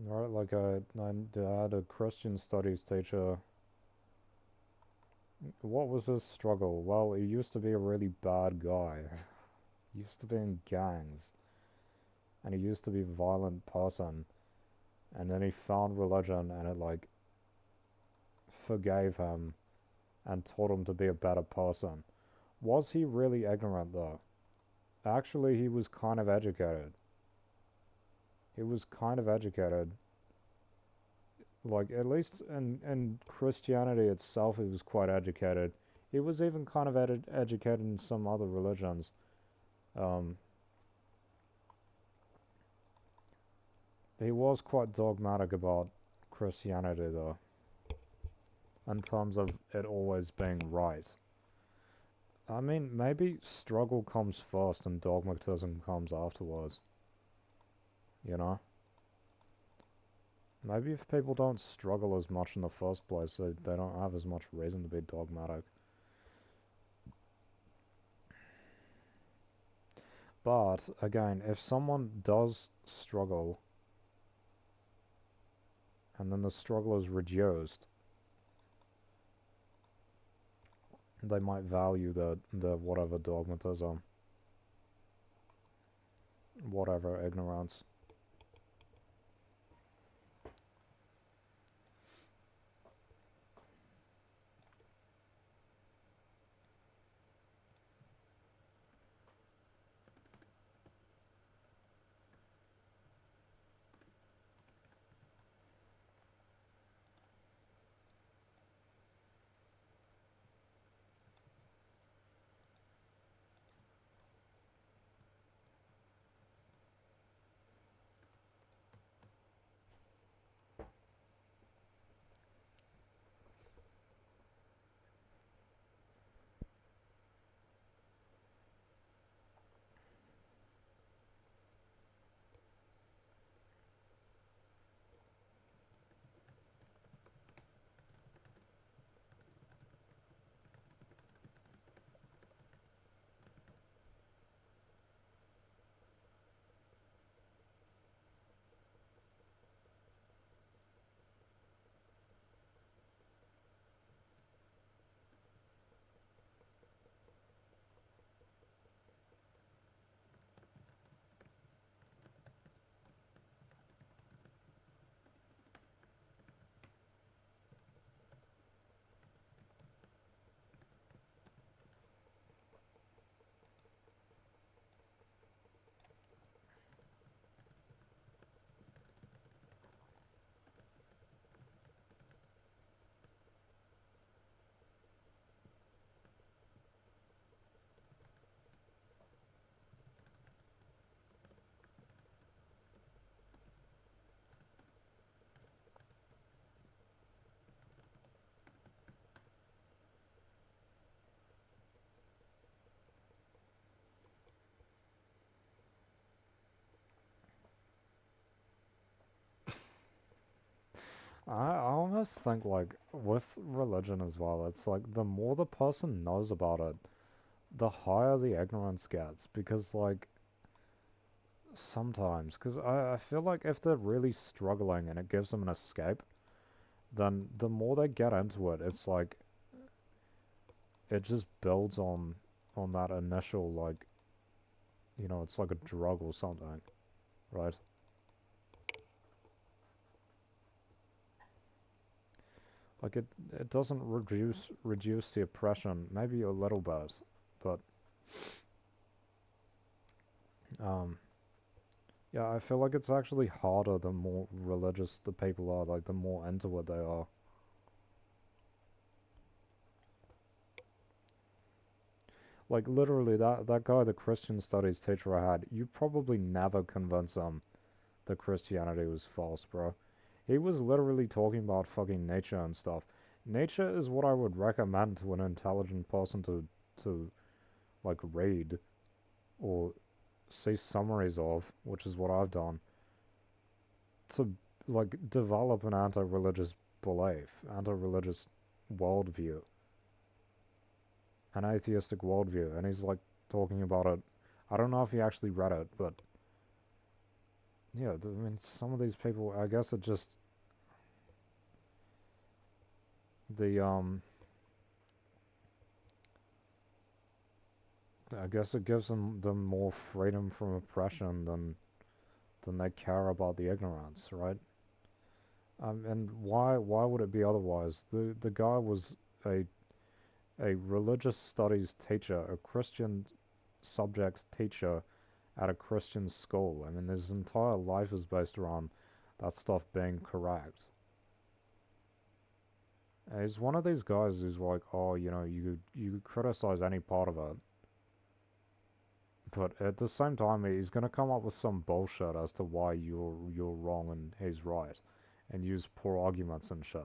Right, like I had a Christian studies teacher. What was his struggle? Well, he used to be a really bad guy. He used to be in gangs. And he used to be a violent person. And then he found religion and it, like, forgave him and taught him to be a better person. Was he really ignorant, though? Actually, he was kind of educated. He was kind of educated. Like, at least in Christianity itself, he was quite educated. He was even kind of educated in some other religions. He was quite dogmatic about Christianity, though, in terms of it always being right. I mean, maybe struggle comes first and dogmatism comes afterwards. You know? Maybe if people don't struggle as much in the first place, they don't have as much reason to be dogmatic. But, again, if someone does struggle, and then the struggle is reduced, they might value the whatever dogmatism, whatever ignorance. I almost think, like, with religion as well, it's like the more the person knows about it, the higher the ignorance gets. Because, like, sometimes, because I feel like if they're really struggling and it gives them an escape, then the more they get into it, it's like, it just builds on that initial, like, it's like a drug or something, right? Like it doesn't reduce the oppression, maybe a little bit, but um yeah, I feel like it's actually harder the more religious the people are, like the more into it they are. Like literally that guy, the Christian studies teacher I had, you probably never convince him that Christianity was false, bro. He was literally talking about fucking nature and stuff. Nietzsche is what I would recommend to an intelligent person to like read or see summaries of, which is what I've done, to like develop an anti-religious belief, anti-religious worldview, an atheistic worldview, and he's like talking about it. I don't know if he actually read it, but yeah, I mean, some of these people, I guess it just the I guess it gives them more freedom from oppression than they care about the ignorance, right? And why would it be otherwise? The guy was a a religious studies teacher, a Christian subjects teacher at a Christian school. I mean, his entire life is based around that stuff being correct. And he's one of these guys who's like, oh, you could criticize any part of it, but at the same time, he's gonna come up with some bullshit as to why you're wrong and he's right, and use poor arguments and shit,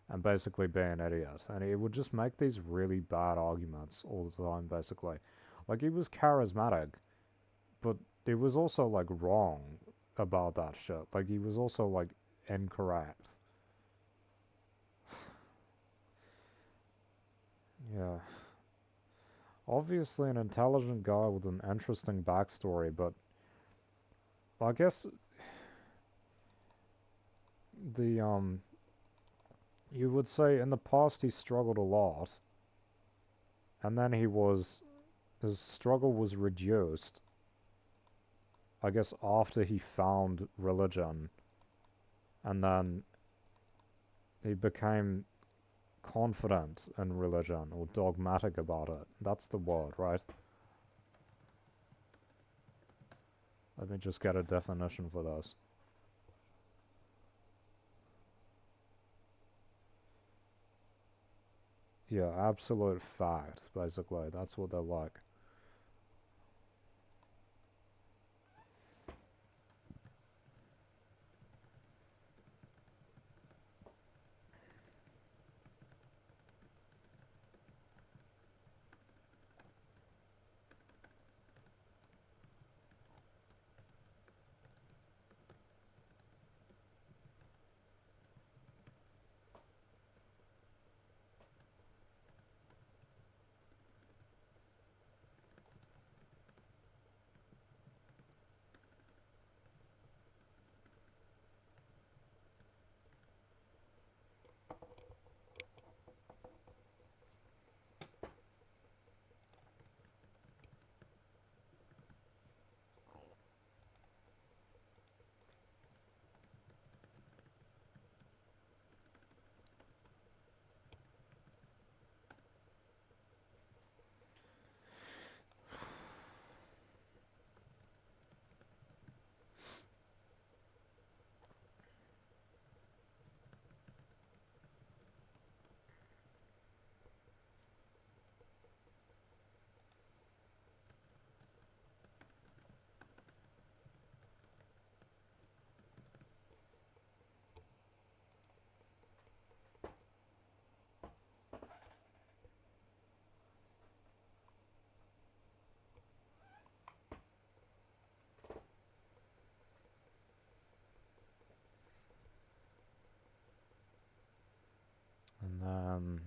and basically be an idiot. And he would just make these really bad arguments all the time, basically. Like, he was charismatic, but he was also, like, wrong about that shit. Like, he was also, like, incorrect. Yeah. Obviously, an intelligent guy with an interesting backstory, but I guess the you would say in the past he struggled a lot, and then his struggle was reduced, I guess, after he found religion, and then he became confident in religion or dogmatic about it. That's the word, right? Let me just get a definition for this. Yeah, absolute fact, basically. That's what they're like. And then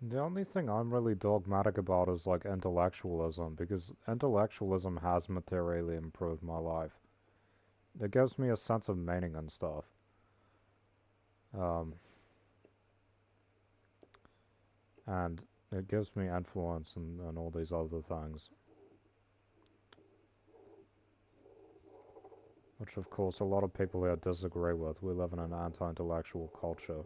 the only thing I'm really dogmatic about is like intellectualism, because intellectualism has materially improved my life. It gives me a sense of meaning and stuff. Um, and it gives me influence and all these other things. Which, of course, a lot of people here disagree with. We live in an anti-intellectual culture.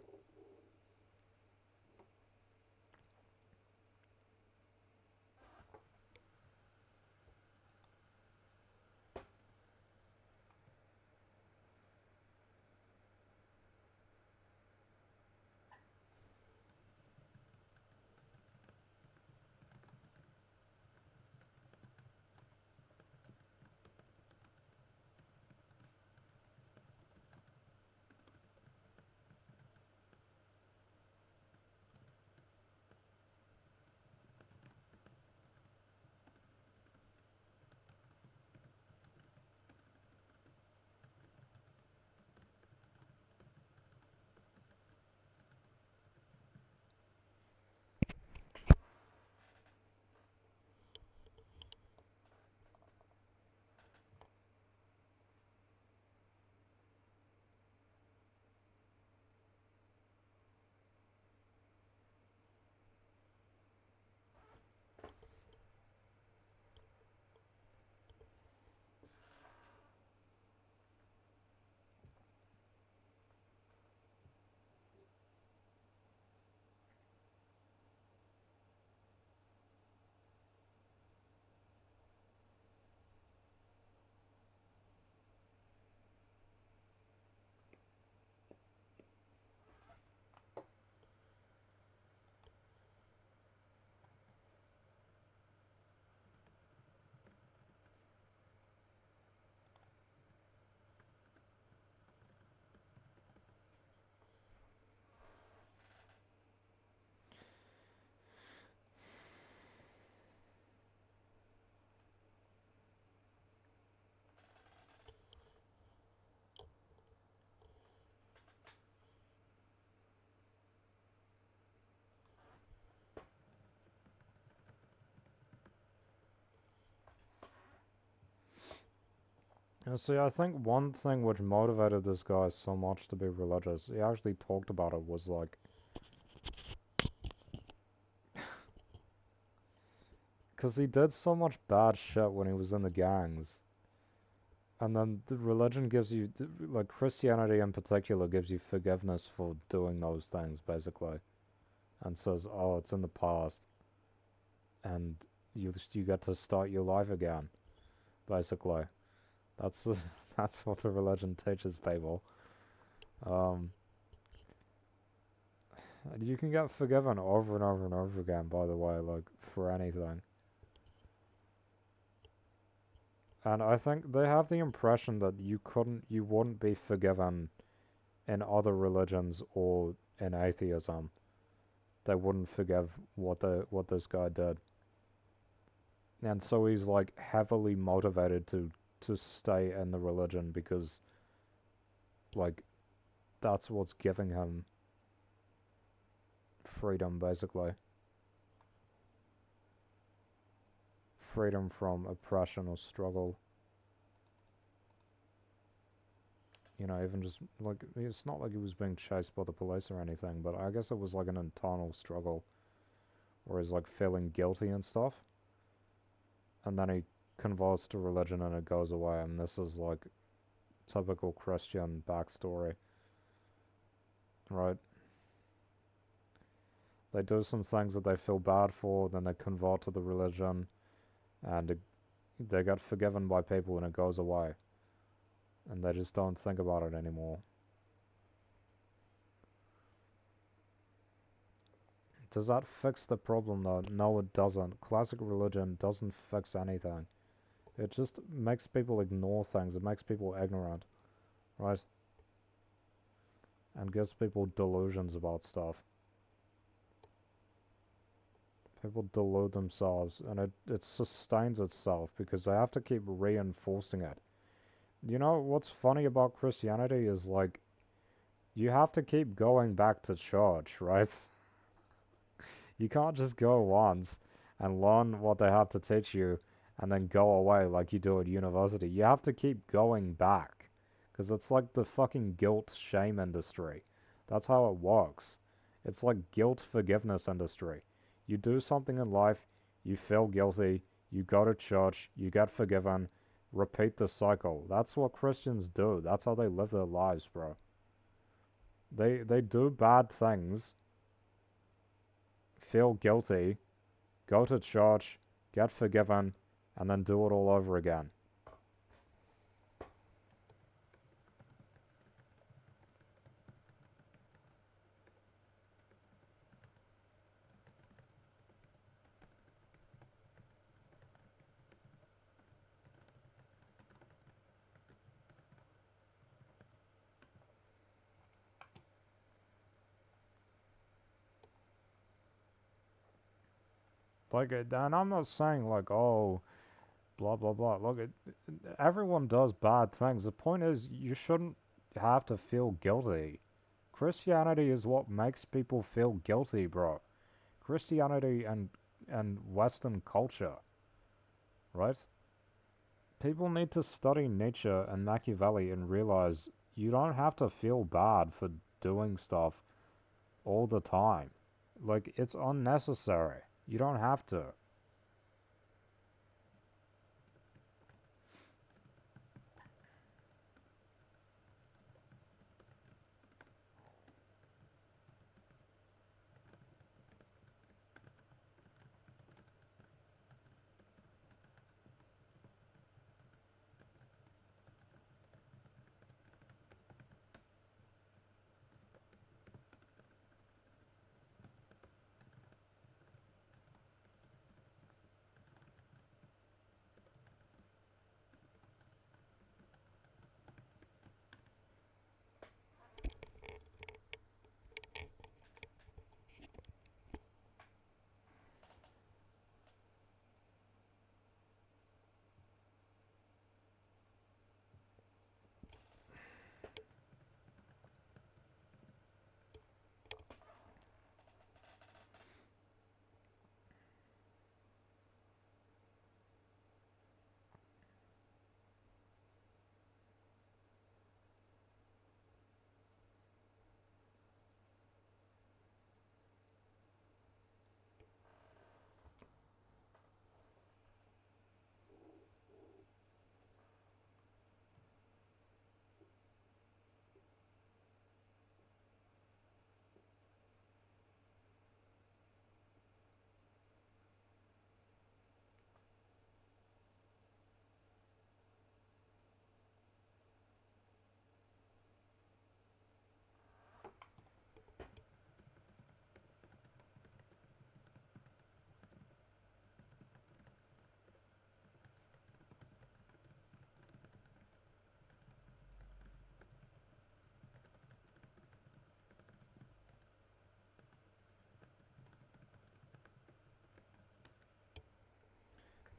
And see, I think one thing which motivated this guy so much to be religious, he actually talked about it, was like, because he did so much bad shit when he was in the gangs. And then the religion gives you, like Christianity in particular, gives you forgiveness for doing those things, basically. And says, oh, it's in the past. And you get to start your life again, basically. That's that's what the religion teaches people. Um, you can get forgiven over and over and over again, by the way, like, for anything. And I think they have the impression that you wouldn't be forgiven in other religions or in atheism. They wouldn't forgive what this guy did. And so he's like heavily motivated to stay in the religion because, like, that's what's giving him freedom, basically. Freedom from oppression or struggle. You know, even just, like, it's not like he was being chased by the police or anything, but I guess it was like an internal struggle where he's like feeling guilty and stuff. And then he converts to religion and it goes away. And this is like typical Christian backstory, right? They do some things that they feel bad for, then they convert to the religion, and they get forgiven by people and it goes away. And they just don't think about it anymore. Does that fix the problem though? No, it doesn't. Classic religion doesn't fix anything. It just makes people ignore things. It makes people ignorant, right? And gives people delusions about stuff. People delude themselves, and it sustains itself because they have to keep reinforcing it. You know what's funny about Christianity is, like, you have to keep going back to church, right? You can't just go once and learn what they have to teach you and then go away like you do at university. You have to keep going back because it's like the fucking guilt shame industry. That's how it works. It's like guilt forgiveness industry. You do something in life, you feel guilty, you go to church, you get forgiven, repeat the cycle. That's what Christians do. That's how they live their lives, bro. They do bad things, feel guilty, go to church, get forgiven, and then do it all over again. Like, and I'm not saying like, oh, blah blah blah. Look, everyone does bad things. The point is, you shouldn't have to feel guilty. Christianity is what makes people feel guilty, bro. Christianity and Western culture, right? People need to study Nietzsche and Machiavelli and realize you don't have to feel bad for doing stuff all the time. Like, it's unnecessary. You don't have to.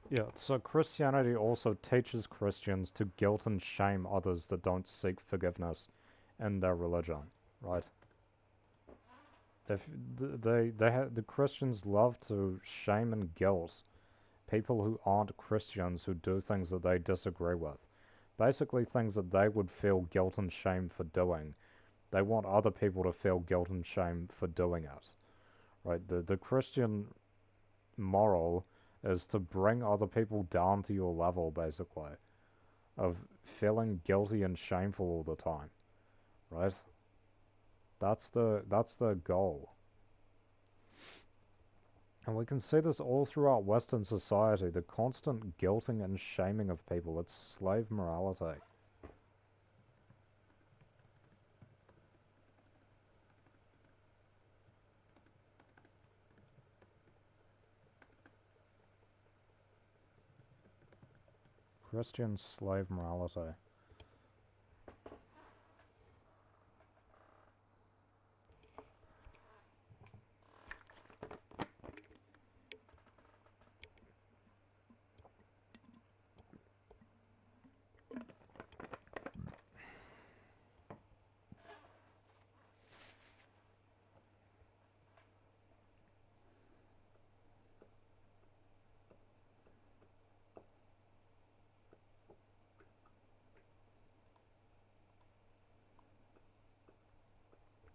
Yeah, so Christianity also teaches Christians to guilt and shame others that don't seek forgiveness in their religion, right? If the Christians love to shame and guilt people who aren't Christians who do things that they disagree with. Basically, things that they would feel guilt and shame for doing. They want other people to feel guilt and shame for doing it, right? The Christian moral is to bring other people down to your level, basically, of feeling guilty and shameful all the time, right? That's the goal. And we can see this all throughout Western society, the constant guilting and shaming of people. It's slave morality. Christian slave morality.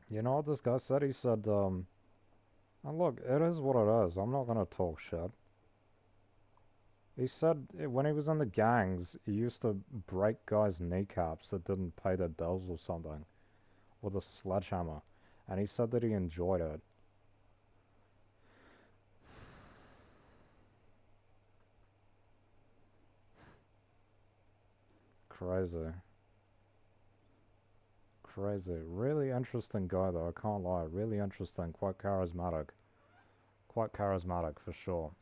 You know what this guy said? He said, and look, it is what it is. I'm not gonna talk shit. He said when he was in the gangs, he used to break guys' kneecaps that didn't pay their bills or something with a sledgehammer, and he said that he enjoyed it. Crazy. Crazy. Really interesting guy though, I can't lie. Really interesting, quite charismatic. Quite charismatic for sure.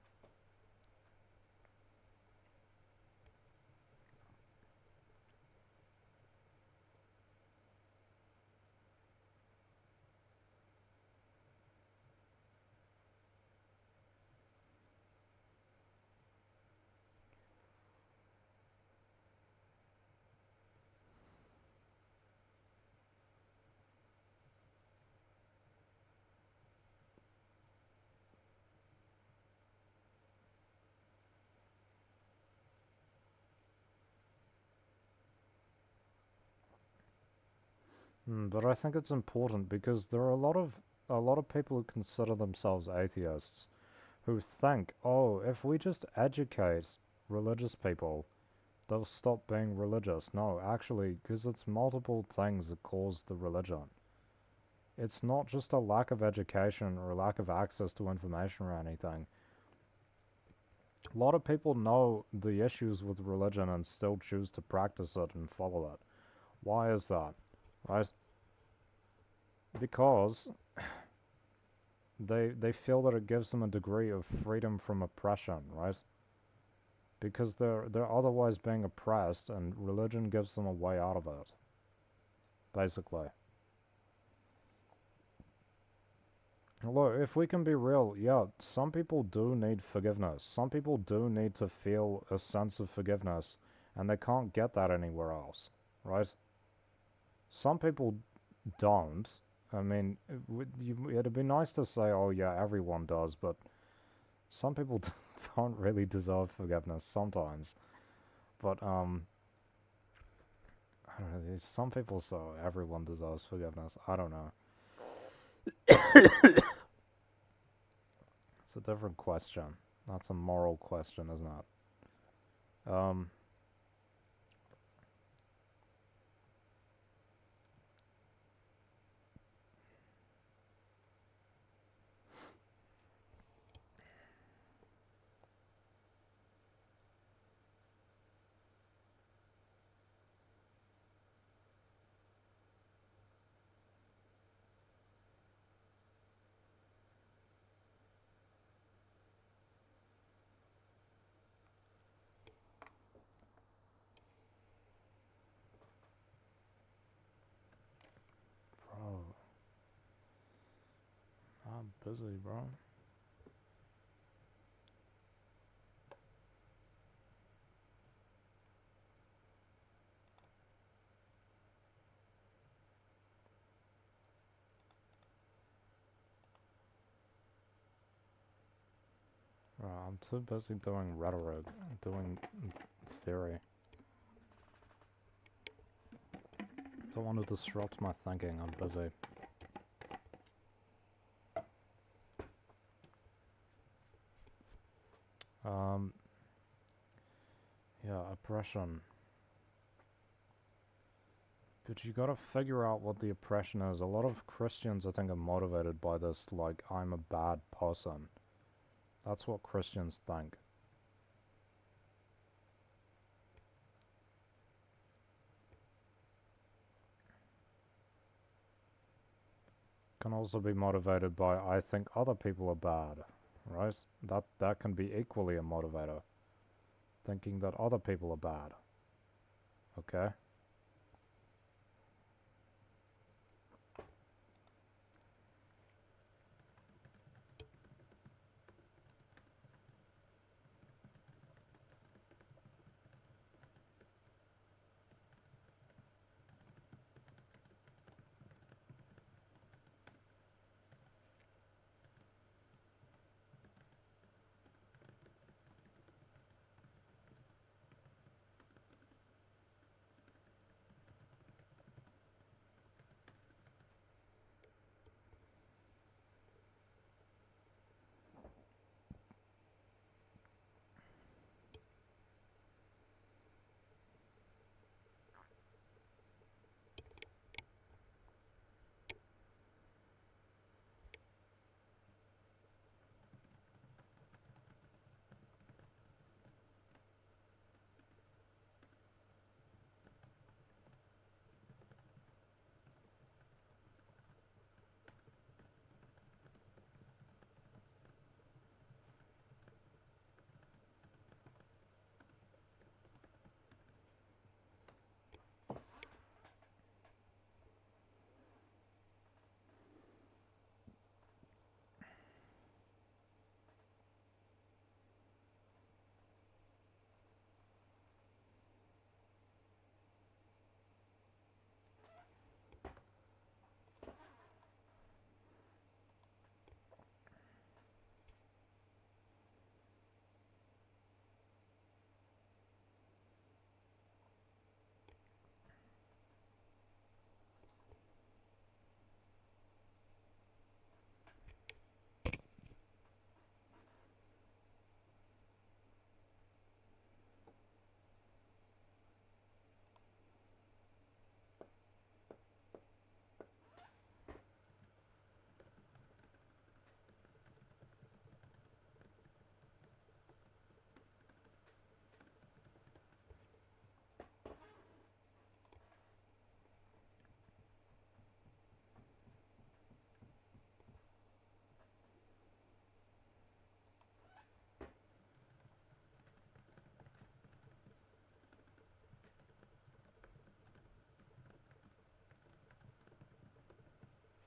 But I think it's important because there are a lot of people who consider themselves atheists who think, oh, if we just educate religious people, they'll stop being religious. No, actually, because it's multiple things that cause the religion. It's not just a lack of education or a lack of access to information or anything. A lot of people know the issues with religion and still choose to practice it and follow it. Why is that? Right? Because they feel that it gives them a degree of freedom from oppression, right? Because they're otherwise being oppressed, and religion gives them a way out of it. Basically, look, if we can be real, yeah, some people do need forgiveness. Some people do need to feel a sense of forgiveness, and they can't get that anywhere else, right? Some people don't. I mean, it'd be nice to say, oh yeah, everyone does, but some people don't really deserve forgiveness sometimes. But I don't know. Some people say everyone deserves forgiveness. I don't know. It's a different question. That's a moral question, isn't it? Bro, I'm busy, bro. Bro, I'm too busy doing rhetoric, doing theory. Don't want to disrupt my thinking. I'm busy. Um, yeah, oppression. But you gotta figure out what the oppression is. A lot of Christians, I think, are motivated by this, like, I'm a bad person. That's what Christians think. Can also be motivated by, I think other people are bad, right? That can be equally a motivator. Thinking that other people are bad. Okay?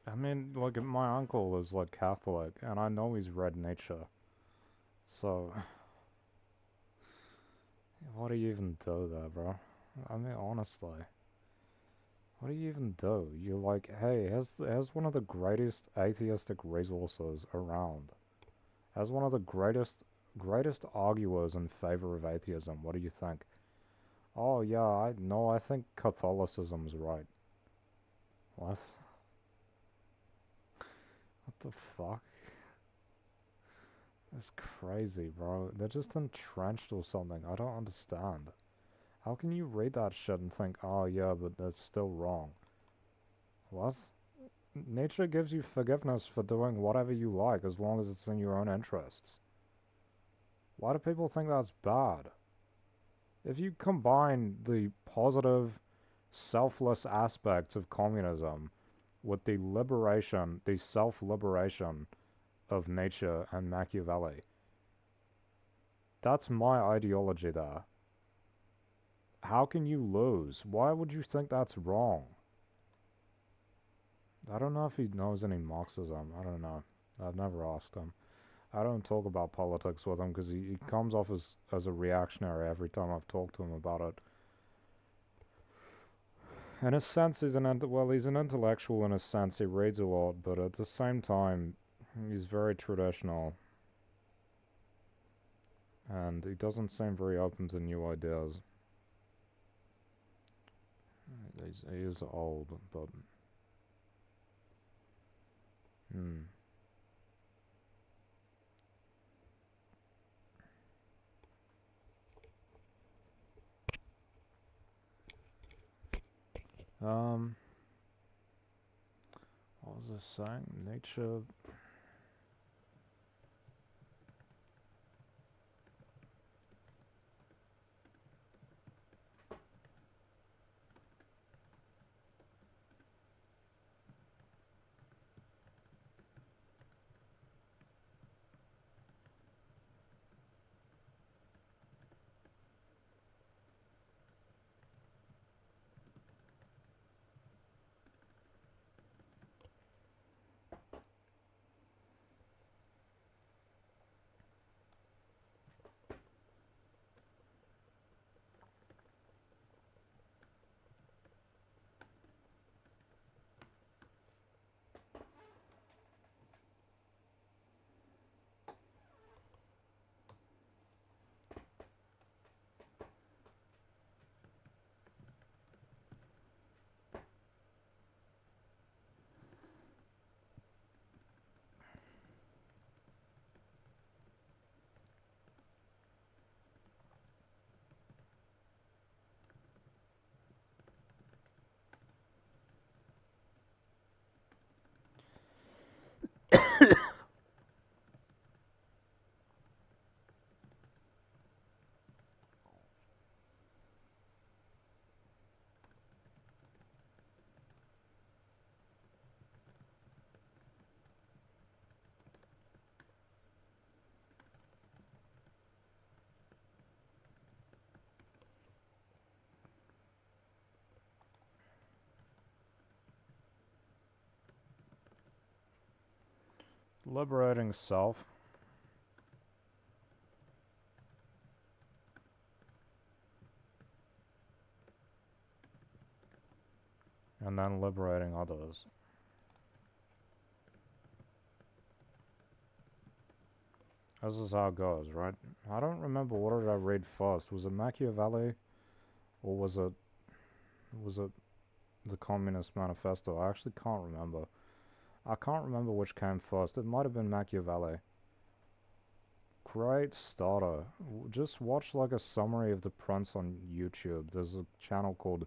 I mean, like, my uncle is, like, Catholic, and I know he's read Nietzsche. So, what do you even do there, bro? I mean, honestly. What do you even do? You're like, hey, here's one of the greatest atheistic resources around. As one of the greatest arguers in favor of atheism. What do you think? Oh yeah, I think Catholicism's right. What? What the fuck? That's crazy, bro. They're just entrenched or something. I don't understand. How can you read that shit and think, oh yeah, but that's still wrong? What? Nature gives you forgiveness for doing whatever you like as long as it's in your own interests. Why do people think that's bad? If you combine the positive, selfless aspects of communism with the self-liberation of Nietzsche and Machiavelli, that's my ideology there. How can you lose? Why would you think that's wrong? I don't know if he knows any Marxism. I don't know. I've never asked him. I don't talk about politics with him because he comes off as a reactionary every time I've talked to him about it. In a sense, he's he's an intellectual in a sense. He reads a lot, but at the same time, he's very traditional, and he doesn't seem very open to new ideas. He is old, but hmm. Um, what was I saying? Nature. Liberating self. And then liberating others. This is how it goes, right? I don't remember what did I read first. Was it Machiavelli, or was it the Communist Manifesto? I actually can't remember. I can't remember which came first. It might have been Machiavelli. Great starter. Just watch like a summary of The Prince on YouTube. There's a channel called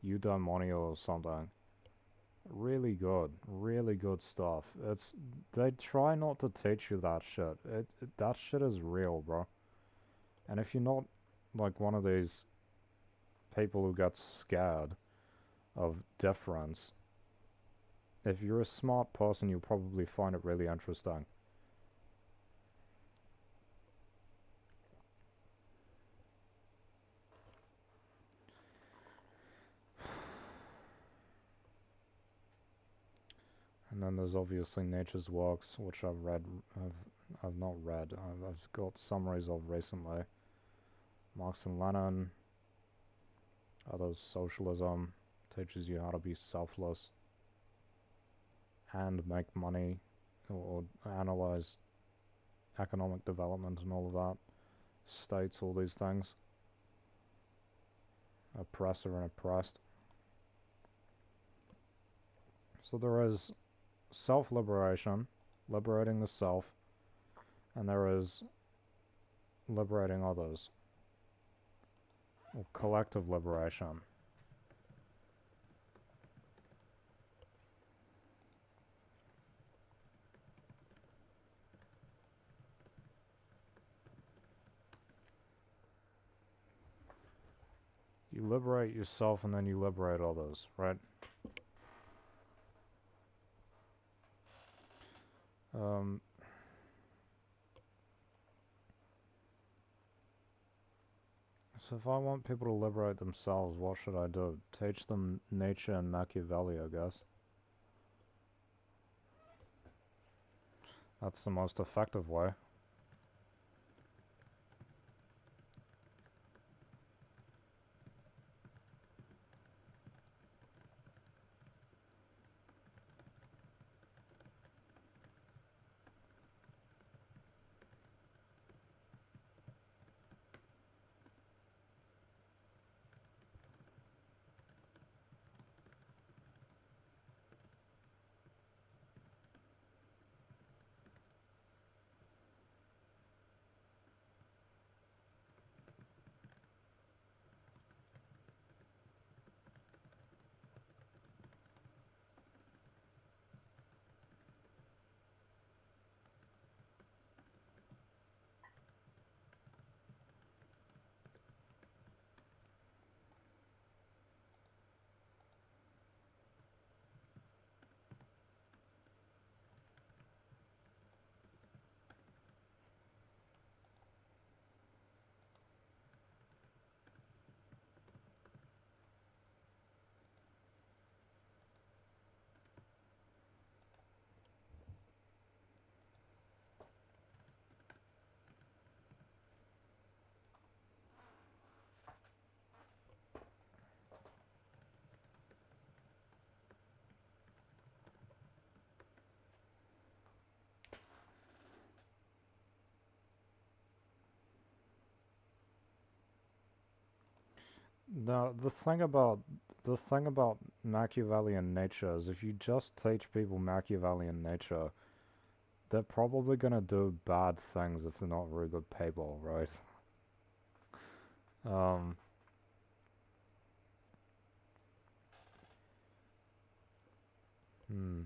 Eudaimonia or something. Really good stuff. They try not to teach you that shit. That shit is real, bro. And if you're not like one of these people who get scared of difference, if you're a smart person, you'll probably find it really interesting. And then there's obviously Nietzsche's works, which I've read. I've not read. I've got summaries of recently. Marx and Lenin. Others, socialism teaches you how to be selfless and make money, or analyze economic development and all of that. States all these things. Oppressor and oppressed. So there is self-liberation, liberating the self, and there is liberating others, or collective liberation. You liberate yourself and then you liberate others, right? So if I want people to liberate themselves, what should I do? Teach them Nietzsche and Machiavelli, I guess. That's the most effective way. Now, the thing about Machiavellian nature is if you just teach people Machiavellian nature, they're probably gonna do bad things if they're not very good people, right? Um, hmm.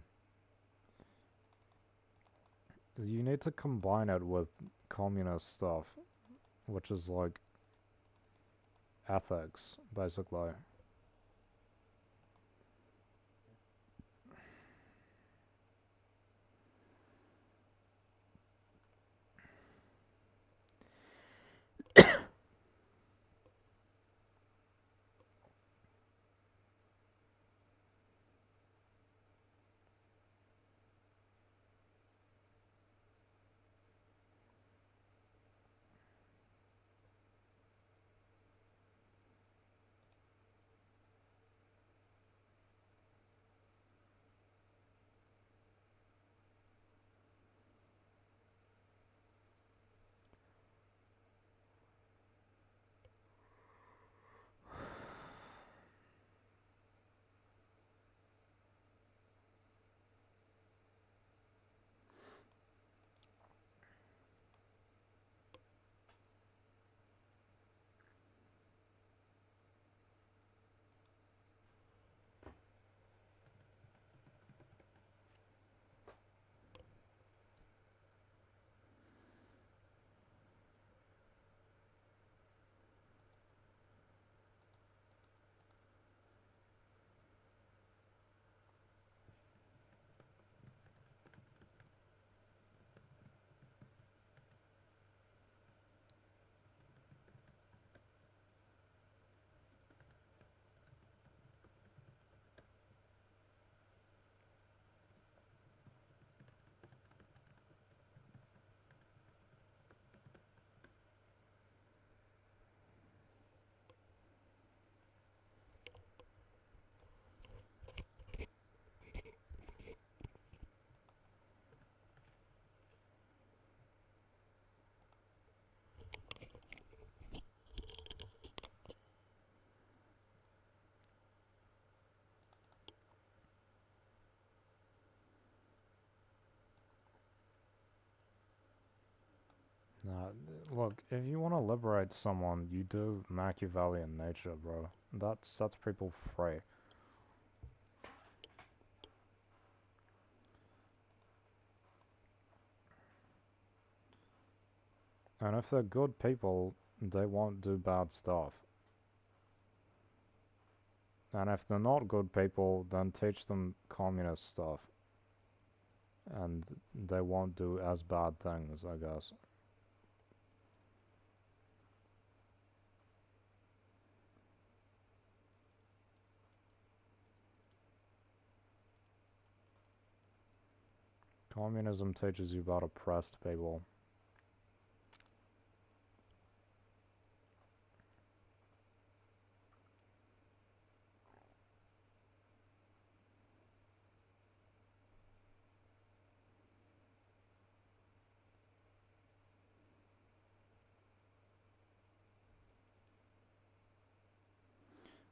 You need to combine it with communist stuff, which is like ethics, basically. Nah, look, if you want to liberate someone, you do Machiavellian nature, bro. That sets people free. And if they're good people, they won't do bad stuff. And if they're not good people, then teach them communist stuff. And they won't do as bad things, I guess. Communism teaches you about oppressed people.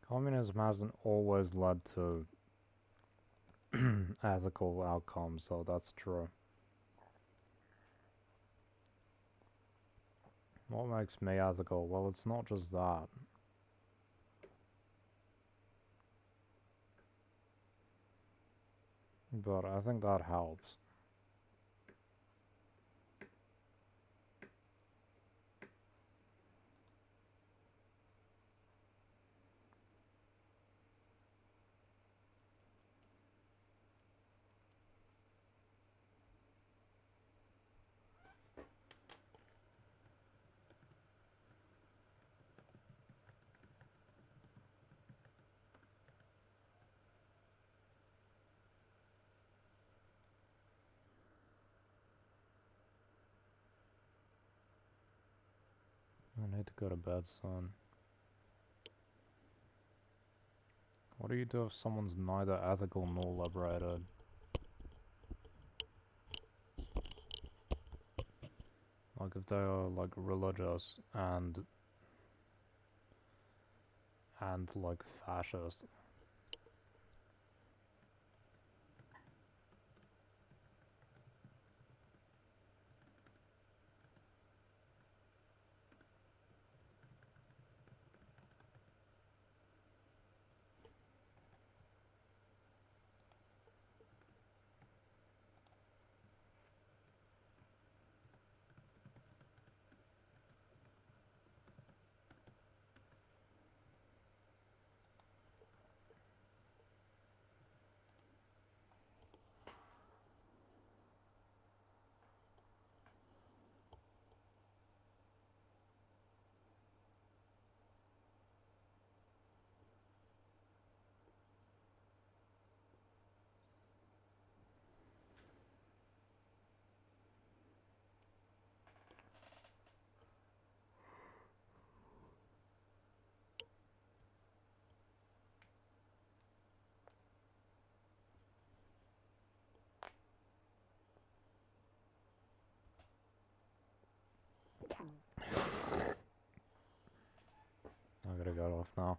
Communism hasn't always led to ethical outcomes, so that's true. What makes me ethical? Well, it's not just that. But I think that helps. I need to go to bed soon. What do you do if someone's neither ethical nor liberated? Like if they are like religious and like fascist. I gotta get off now.